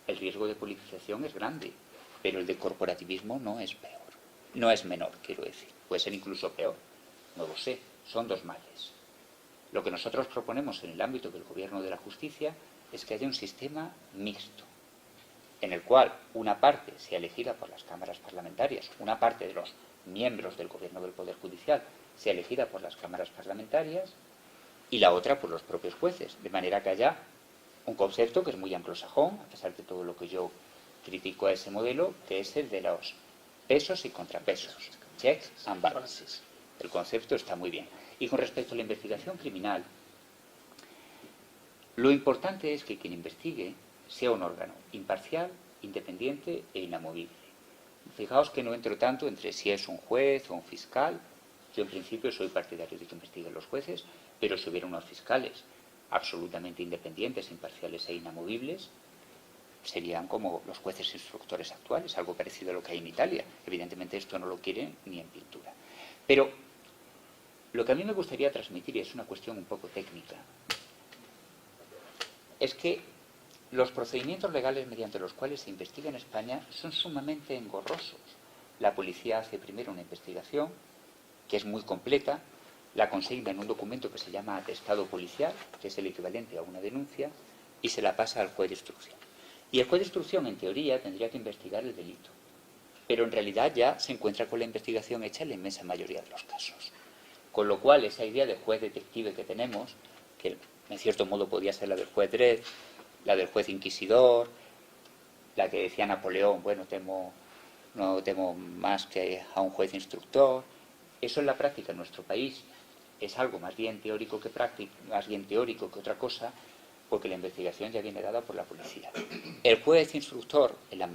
El riesgo de politización es grande, pero el de corporativismo no es peor. No es menor, quiero decir. Puede ser incluso peor. No lo sé. Son dos males. Lo que nosotros proponemos en el ámbito del gobierno de la justicia es que haya un sistema mixto, en el cual una parte sea elegida por las cámaras parlamentarias, una parte de los miembros del gobierno del Poder Judicial sea elegida por las cámaras parlamentarias y la otra por los propios jueces, de manera que haya un concepto que es muy anglosajón, a pesar de todo lo que yo critico a ese modelo, que es el de los pesos y contrapesos, checks and balances. El concepto está muy bien. Y con respecto a la investigación criminal, lo importante es que quien investigue sea un órgano imparcial, independiente e inamovible. Fijaos que no entro tanto entre si es un juez o un fiscal. Yo en principio soy partidario de que investiguen los jueces, pero si hubiera unos fiscales absolutamente independientes, imparciales e inamovibles, serían como los jueces instructores actuales, algo parecido a lo que hay en Italia. Evidentemente esto no lo quieren ni en pintura. Pero lo que a mí me gustaría transmitir, y es una cuestión un poco técnica, es que los procedimientos legales mediante los cuales se investiga en España son sumamente engorrosos. La policía hace primero una investigación, que es muy completa, la consigna en un documento que se llama atestado policial, que es el equivalente a una denuncia, y se la pasa al juez de instrucción. Y el juez de instrucción, en teoría, tendría que investigar el delito, pero en realidad ya se encuentra con la investigación hecha en la inmensa mayoría de los casos. Con lo cual, esa idea de juez detective que tenemos, que en cierto modo podía ser la del juez Dredd, la del juez inquisidor, la que decía Napoleón, bueno, no temo más que a un juez instructor. Eso en la práctica en nuestro país es algo más bien teórico que práctico, más bien teórico que otra cosa, porque la investigación ya viene dada por la policía. El juez instructor, en la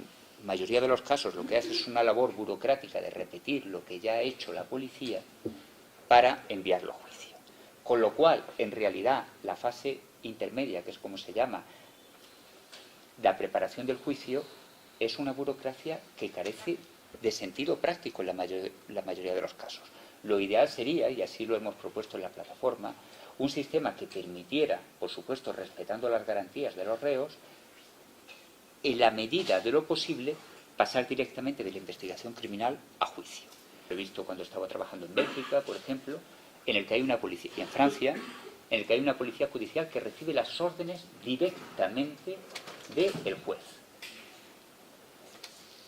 mayoría de los casos, lo que hace es una labor burocrática de repetir lo que ya ha hecho la policía para enviarlo a juicio. Con lo cual, en realidad, la fase intermedia, que es como se llama, la preparación del juicio, es una burocracia que carece de sentido práctico en la mayoría de los casos. Lo ideal sería, y así lo hemos propuesto en la plataforma, un sistema que permitiera, por supuesto respetando las garantías de los reos, en la medida de lo posible, pasar directamente de la investigación criminal a juicio. Lo he visto cuando estaba trabajando en Bélgica, por ejemplo, en el que hay una policía, y en Francia, en el que hay una policía judicial que recibe las órdenes directamente del juez.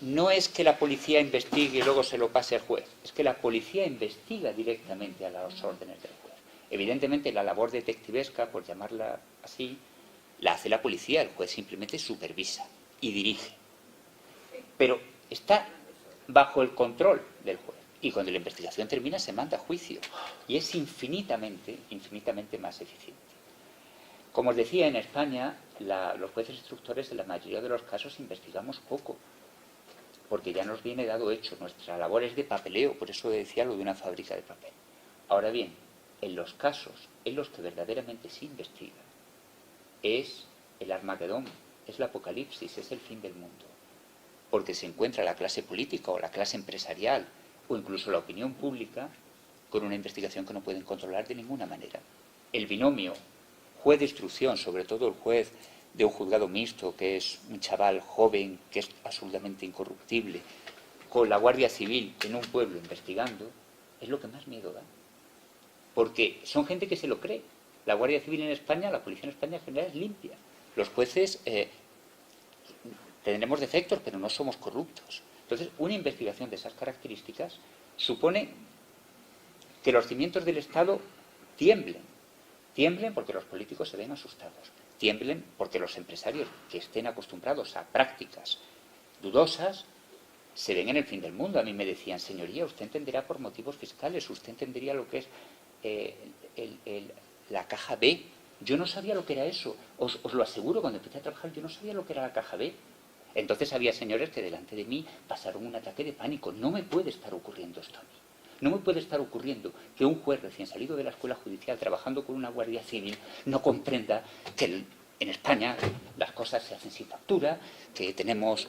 No es que la policía investigue y luego se lo pase al juez, es que la policía investiga directamente a las órdenes del juez. Evidentemente la labor detectivesca, por llamarla así, la hace la policía, el juez simplemente supervisa y dirige. Pero está bajo el control del juez. Y cuando la investigación termina se manda a juicio. Y es infinitamente más eficiente. Como os decía, en España los jueces instructores en la mayoría de los casos investigamos poco. Porque ya nos viene dado hecho. Nuestra labor es de papeleo, por eso decía lo de una fábrica de papel. Ahora bien, en los casos en los que verdaderamente se investiga, es el Armagedón, es el apocalipsis, es el fin del mundo. Porque se encuentra la clase política o la clase empresarial o incluso la opinión pública con una investigación que no pueden controlar de ninguna manera. El binomio juez de instrucción, sobre todo el juez de un juzgado mixto, que es un chaval joven, que es absolutamente incorruptible, con la Guardia Civil en un pueblo investigando, es lo que más miedo da. Porque son gente que se lo cree. La Guardia Civil en España, la policía en España en general es limpia. Los jueces tendremos defectos, pero no somos corruptos. Entonces, una investigación de esas características supone que los cimientos del Estado tiemblen. Tiemblen porque los políticos se ven asustados. Tiemblen porque los empresarios que estén acostumbrados a prácticas dudosas se ven en el fin del mundo. A mí me decían, señoría, usted entenderá por motivos fiscales, usted entendería lo que es la caja B. Yo no sabía lo que era eso. Os lo aseguro, cuando empecé a trabajar yo no sabía lo que era la caja B. Entonces había señores que delante de mí pasaron un ataque de pánico. No me puede estar ocurriendo esto a mí. No me puede estar ocurriendo que un juez recién salido de la escuela judicial trabajando con una guardia civil no comprenda que en España las cosas se hacen sin factura, que tenemos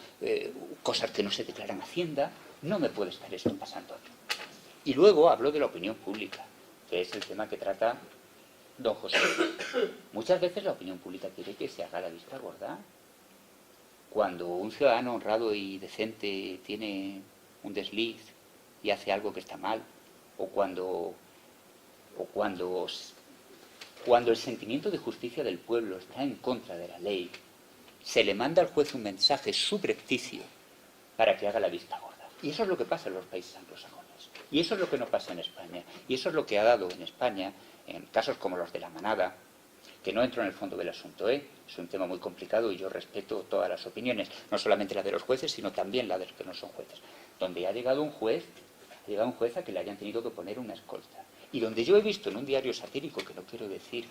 cosas que no se declaran a Hacienda. No me puede estar esto pasando a mí. Y luego hablo de la opinión pública, que es el tema que trata don José. Muchas veces la opinión pública quiere que se haga la vista gorda. Cuando un ciudadano honrado y decente tiene un desliz y hace algo que está mal, o cuando el sentimiento de justicia del pueblo está en contra de la ley, se le manda al juez un mensaje subrepticio para que haga la vista gorda. Y eso es lo que pasa en los países anglosajones. Y eso es lo que no pasa en España. Y eso es lo que ha dado en España, en casos como los de la manada, que no entro en el fondo del asunto, es un tema muy complicado y yo respeto todas las opiniones, no solamente la de los jueces, sino también la de los que no son jueces, donde ha llegado un juez a que le hayan tenido que poner una escolta. Y donde yo he visto en un diario satírico, que no quiero decir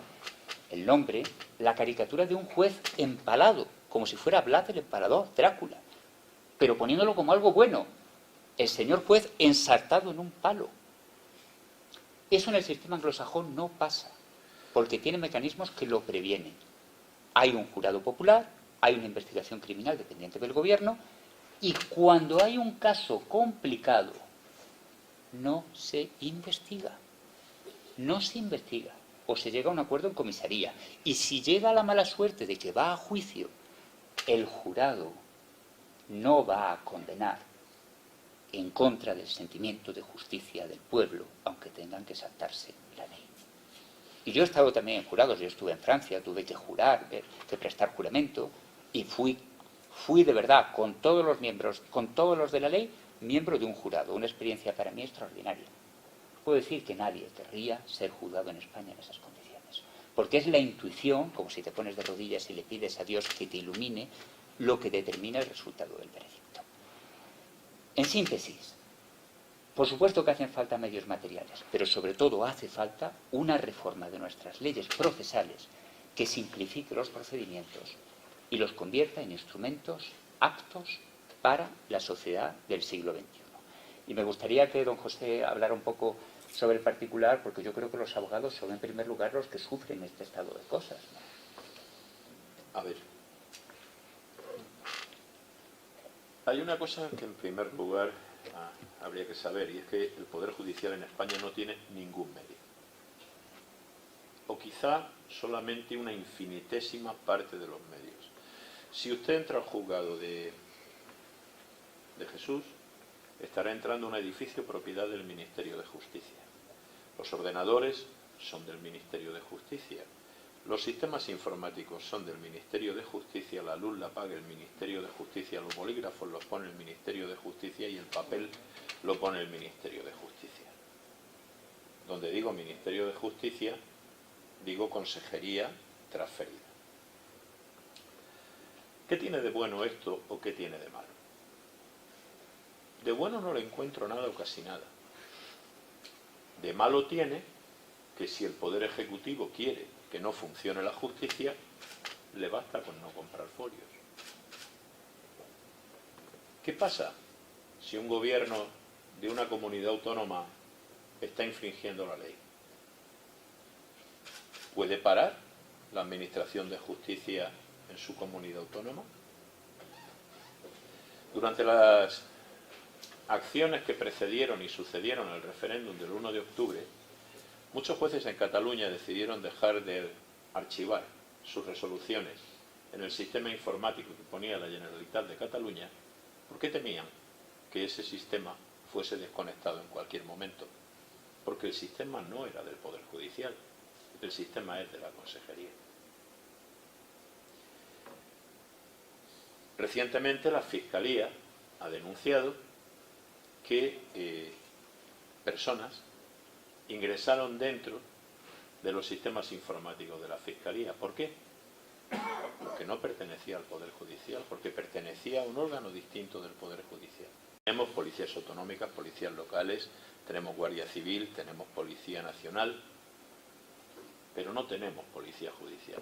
el nombre, la caricatura de un juez empalado, como si fuera Vlad el Empalador, Drácula, pero poniéndolo como algo bueno. El señor juez ensartado en un palo. Eso en el sistema anglosajón no pasa, porque tiene mecanismos que lo previenen. Hay un jurado popular, hay una investigación criminal dependiente del gobierno, y cuando hay un caso complicado, no se investiga. No se investiga. O se llega a un acuerdo en comisaría. Y si llega la mala suerte de que va a juicio, el jurado no va a condenar en contra del sentimiento de justicia del pueblo, aunque tengan que saltarse la ley. Y yo he estado también en jurados, yo estuve en Francia, tuve que jurar, que prestar juramento, y fui de verdad, con todos los miembros, con todos los de la ley, miembro de un jurado, una experiencia para mí extraordinaria. Puedo decir que nadie querría ser juzgado en España en esas condiciones, porque es la intuición, como si te pones de rodillas y le pides a Dios que te ilumine, lo que determina el resultado del veredicto. En síntesis, por supuesto que hacen falta medios materiales, pero sobre todo hace falta una reforma de nuestras leyes procesales que simplifique los procedimientos y los convierta en instrumentos aptos para la sociedad del siglo XXI. Y me gustaría que don José hablara un poco sobre el particular, porque yo creo que los abogados son en primer lugar los que sufren este estado de cosas, ¿no? A ver, hay una cosa que en primer lugar habría que saber, y es que el Poder Judicial en España no tiene ningún medio. O quizá solamente una infinitésima parte de los medios. Si usted entra al juzgado de Jesús, estará entrando a un edificio propiedad del Ministerio de Justicia. Los ordenadores son del Ministerio de Justicia. Los sistemas informáticos son del Ministerio de Justicia, la luz la paga el Ministerio de Justicia, los bolígrafos los pone el Ministerio de Justicia y el papel lo pone el Ministerio de Justicia. Donde digo Ministerio de Justicia, digo consejería transferida. ¿Qué tiene de bueno esto o qué tiene de malo? De bueno no le encuentro nada o casi nada. De malo tiene que si el Poder Ejecutivo quiere que no funcione la justicia, le basta con no comprar folios. ¿Qué pasa si un gobierno de una comunidad autónoma está infringiendo la ley? ¿Puede parar la Administración de Justicia en su comunidad autónoma? Durante las acciones que precedieron y sucedieron al referéndum del 1 de octubre, muchos jueces en Cataluña decidieron dejar de archivar sus resoluciones en el sistema informático que ponía la Generalitat de Cataluña, porque temían que ese sistema fuese desconectado en cualquier momento, porque el sistema no era del Poder Judicial, el sistema es de la Consejería. Recientemente la Fiscalía ha denunciado que personas ingresaron dentro de los sistemas informáticos de la Fiscalía. ¿Por qué? Porque no pertenecía al Poder Judicial, porque pertenecía a un órgano distinto del Poder Judicial. Tenemos policías autonómicas, policías locales, tenemos Guardia Civil, tenemos Policía Nacional, pero no tenemos Policía Judicial.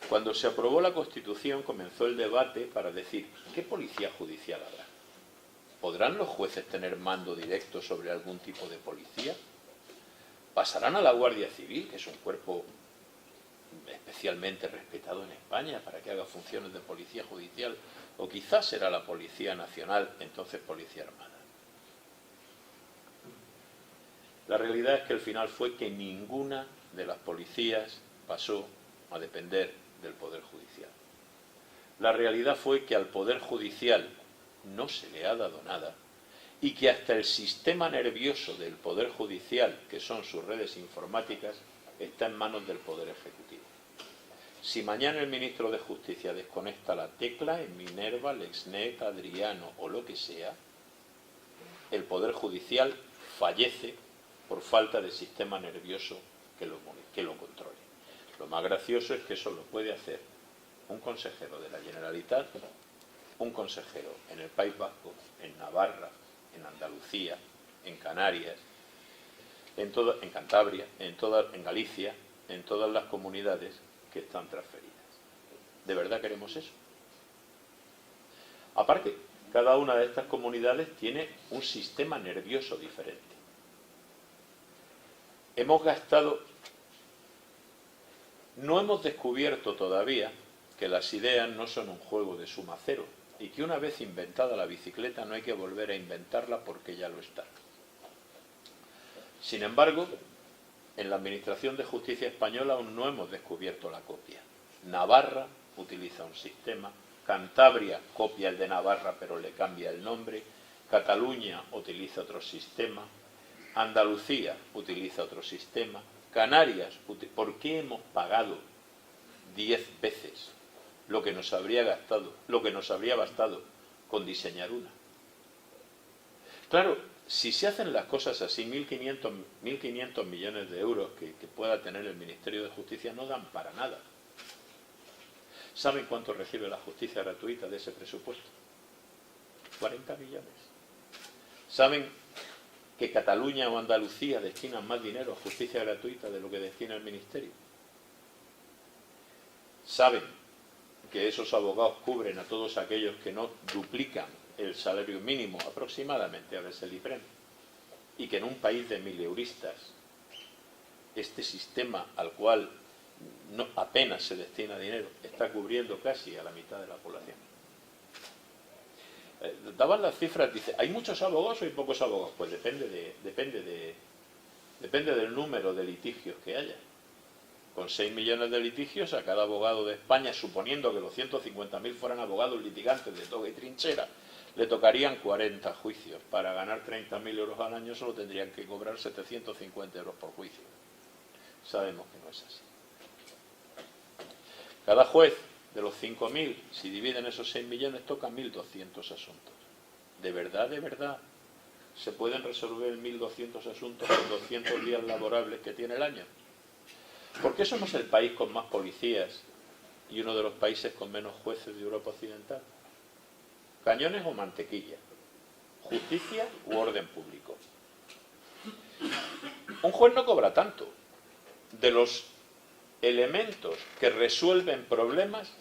Cuando se aprobó la Constitución comenzó el debate para decir, ¿qué policía judicial habrá? ¿Podrán los jueces tener mando directo sobre algún tipo de policía? ¿Pasarán a la Guardia Civil, que es un cuerpo especialmente respetado en España, para que haga funciones de policía judicial? ¿O quizás será la Policía Nacional, entonces Policía Armada? La realidad es que el final fue que ninguna de las policías pasó a depender del Poder Judicial. La realidad fue que al Poder Judicial no se le ha dado nada y que hasta el sistema nervioso del Poder Judicial, que son sus redes informáticas, está en manos del Poder Ejecutivo. Si mañana el ministro de Justicia desconecta la tecla en Minerva, LexNet, Adriano o lo que sea, el Poder Judicial fallece por falta de sistema nervioso que lo controle. Lo más gracioso es que eso lo puede hacer un consejero de la Generalitat, un consejero en el País Vasco, en Navarra, en Andalucía, en Canarias, en Cantabria, en Galicia, en todas las comunidades que están transferidas. ¿De verdad queremos eso? Aparte, cada una de estas comunidades tiene un sistema nervioso diferente. No hemos descubierto todavía que las ideas no son un juego de suma cero y que una vez inventada la bicicleta no hay que volver a inventarla porque ya lo está. Sin embargo, en la Administración de Justicia española aún no hemos descubierto la copia. Navarra utiliza un sistema, Cantabria copia el de Navarra pero le cambia el nombre, Cataluña utiliza otro sistema, Andalucía utiliza otro sistema, Canarias, ¿por qué hemos pagado 10 veces lo que nos habría bastado con diseñar una? Claro, si se hacen las cosas así, 1.500 millones de euros que pueda tener el Ministerio de Justicia no dan para nada. ¿Saben cuánto recibe la justicia gratuita de ese presupuesto? 40 millones. ¿Saben que Cataluña o Andalucía destinan más dinero a justicia gratuita de lo que destina el Ministerio? ¿Saben que esos abogados cubren a todos aquellos que no duplican el salario mínimo aproximadamente a veces el IPREM? Y que en un país de mileuristas, este sistema al cual apenas se destina dinero está cubriendo casi a la mitad de la población. Daban las cifras, dice, ¿hay muchos abogados o hay pocos abogados? Pues depende del número de litigios que haya. Con 6 millones de litigios, a cada abogado de España, suponiendo que los 150.000 fueran abogados litigantes de toga y trinchera, le tocarían 40 juicios. Para ganar 30.000 euros al año solo tendrían que cobrar 750 euros por juicio. Sabemos que no es así. Cada juez de los 5.000, si dividen esos 6 millones, toca 1.200 asuntos. ¿De verdad, se pueden resolver 1.200 asuntos en 200 días laborables que tiene el año? ¿Por qué somos el país con más policías y uno de los países con menos jueces de Europa Occidental? ¿Cañones o mantequilla? ¿Justicia u orden público? Un juez no cobra tanto. De los elementos que resuelven problemas,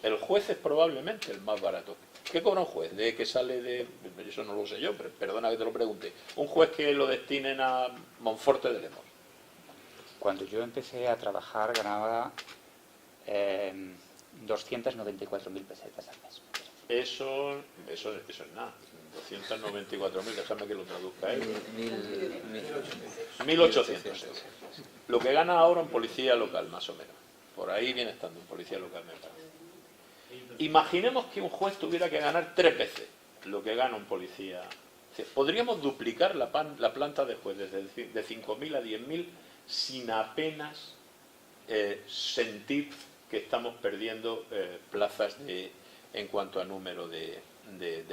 el juez es probablemente el más barato. ¿Qué cobra un juez? ¿De que sale de...? Eso no lo sé yo, pero perdona que te lo pregunte. Un juez que lo destinen a Monforte de Lemos. Cuando yo empecé a trabajar ganaba 294.000 pesetas al mes. Eso es nada. 294.000, déjame que lo traduzca él. 1.800 euros. Lo que gana ahora un policía local, más o menos. Por ahí viene estando un policía local, me parece. Imaginemos que un juez tuviera que ganar 3 veces lo que gana un policía. Podríamos duplicar la planta de jueces de 5.000 a 10.000 sin apenas sentir que estamos perdiendo plazas en cuanto a número de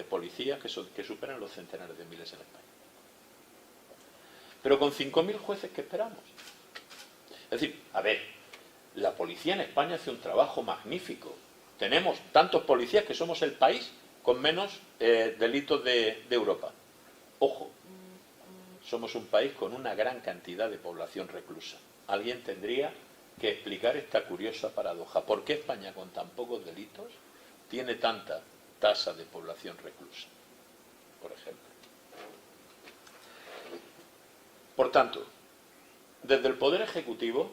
policías que superan los centenares de miles en España. Pero con 5.000 jueces, ¿qué esperamos? Es decir, a ver, la policía en España hace un trabajo magnífico. Tenemos tantos policías que somos el país con menos delitos de Europa. Ojo, somos un país con una gran cantidad de población reclusa. Alguien tendría que explicar esta curiosa paradoja. ¿Por qué España, con tan pocos delitos, tiene tanta tasa de población reclusa, por ejemplo? Por tanto, desde el Poder Ejecutivo,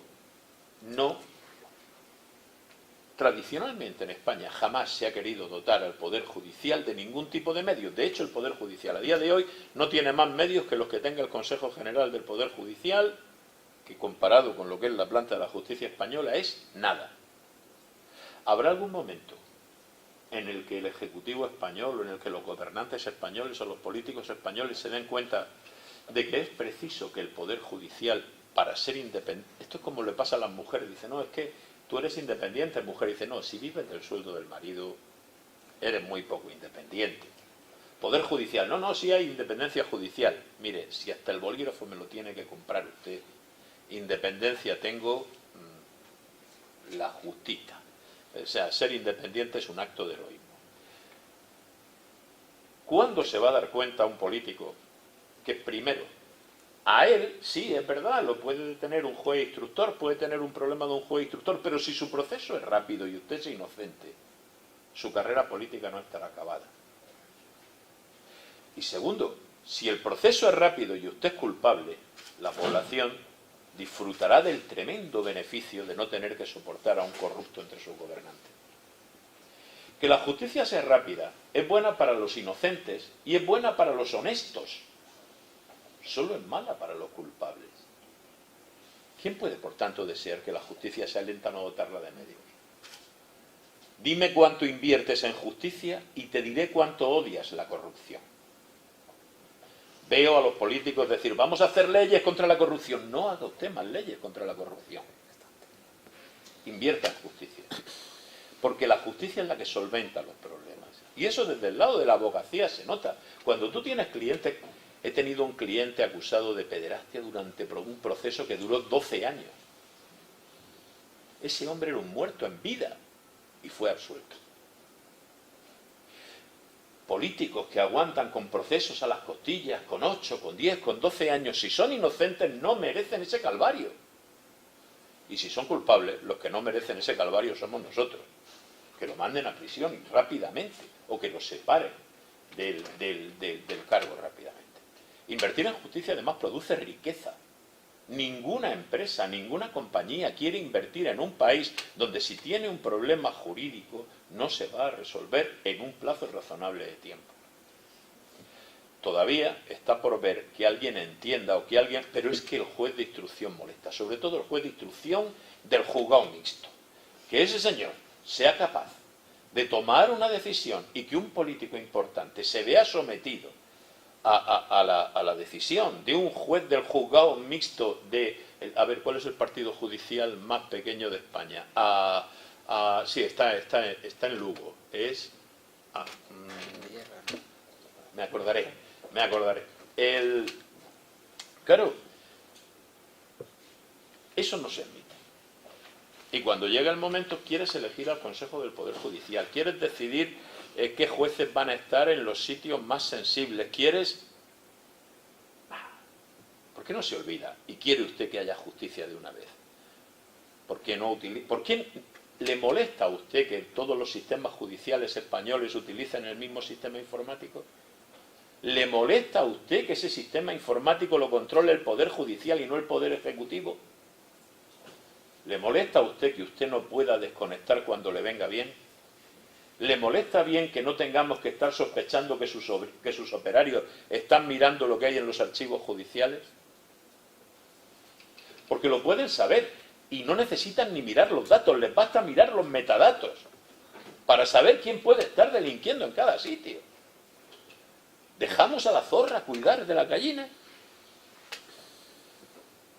tradicionalmente en España jamás se ha querido dotar al Poder Judicial de ningún tipo de medios. De hecho, el Poder Judicial a día de hoy no tiene más medios que los que tenga el Consejo General del Poder Judicial, que comparado con lo que es la planta de la justicia española es nada. ¿Habrá algún momento en el que el Ejecutivo español o en el que los gobernantes españoles o los políticos españoles se den cuenta de que es preciso que el Poder Judicial, para ser independiente, esto es como le pasa a las mujeres, dice, no, es que tú eres independiente, mujer, dice, no, si vives del sueldo del marido, eres muy poco independiente. Poder Judicial, no, sí hay independencia judicial. Mire, si hasta el bolígrafo me lo tiene que comprar usted, independencia tengo la justita. O sea, ser independiente es un acto de heroísmo. ¿Cuándo se va a dar cuenta un político que primero, a él, sí, es verdad, lo puede detener un juez instructor, puede tener un problema de un juez instructor, pero si su proceso es rápido y usted es inocente, su carrera política no estará acabada? Y segundo, si el proceso es rápido y usted es culpable, la población disfrutará del tremendo beneficio de no tener que soportar a un corrupto entre sus gobernantes. Que la justicia sea rápida es buena para los inocentes y es buena para los honestos. Solo es mala para los culpables. ¿Quién puede, por tanto, desear que la justicia sea lenta o no dotarla de medios? Dime cuánto inviertes en justicia y te diré cuánto odias la corrupción. Veo a los políticos decir, vamos a hacer leyes contra la corrupción. No haga usted más leyes contra la corrupción. Invierta en justicia. Porque la justicia es la que solventa los problemas. Y eso desde el lado de la abogacía se nota. Cuando tú tienes clientes... He tenido un cliente acusado de pederastia durante un proceso que duró 12 años. Ese hombre era un muerto en vida. y fue absuelto. Políticos que aguantan con procesos a las costillas, con 8, con 10, con 12 años, si son inocentes no merecen ese calvario. Y si son culpables, los que no merecen ese calvario somos nosotros. Que lo manden a prisión rápidamente o que lo separen del cargo rápidamente. Invertir en justicia además produce riqueza. Ninguna empresa, ninguna compañía quiere invertir en un país donde si tiene un problema jurídico no se va a resolver en un plazo razonable de tiempo. Todavía está por ver que alguien entienda o que alguien... Pero es que el juez de instrucción molesta, sobre todo el juez de instrucción del juzgado mixto. Que ese señor sea capaz de tomar una decisión y que un político importante se vea sometido a la decisión de un juez del juzgado mixto de... A ver, ¿cuál es el partido judicial más pequeño de España? Sí, está en Lugo. Es... me acordaré. Claro, eso no se admite. Y cuando llega el momento quieres elegir al Consejo del Poder Judicial, quieres decidir qué jueces van a estar en los sitios más sensibles, quieres... ¿Por qué no se olvida? Y quiere usted que haya justicia de una vez. ¿Por qué le molesta a usted que todos los sistemas judiciales españoles utilicen el mismo sistema informático? ¿Le molesta a usted que ese sistema informático lo controle el Poder Judicial y no el Poder Ejecutivo? ¿Le molesta a usted que usted no pueda desconectar cuando le venga bien? ¿Le molesta bien que no tengamos que estar sospechando que sus operarios están mirando lo que hay en los archivos judiciales? Porque lo pueden saber y no necesitan ni mirar los datos, les basta mirar los metadatos para saber quién puede estar delinquiendo en cada sitio. ¿Dejamos a la zorra cuidar de la gallina?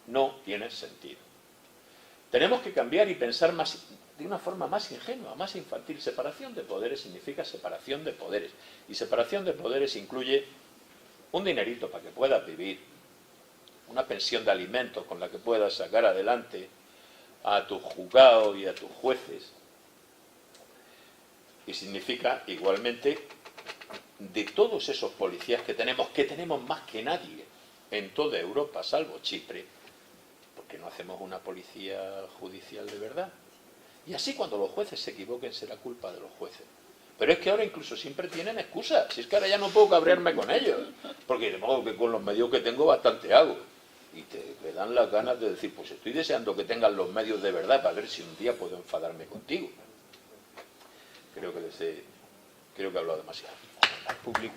No tiene sentido. Tenemos que cambiar y pensar de una forma más ingenua, más infantil. Separación de poderes significa separación de poderes. Y separación de poderes incluye un dinerito para que puedas vivir, una pensión de alimentos con la que puedas sacar adelante a tu juzgado y a tus jueces. Y significa igualmente de todos esos policías que tenemos más que nadie en toda Europa, salvo Chipre, porque no hacemos una policía judicial de verdad. Y así cuando los jueces se equivoquen será culpa de los jueces. Pero es que ahora incluso siempre tienen excusas. Si es que ahora ya no puedo cabrearme con ellos, porque de modo que con los medios que tengo bastante hago. Y te dan las ganas de decir, pues estoy deseando que tengan los medios de verdad para ver si un día puedo enfadarme contigo. Creo que he hablado demasiado. Al público.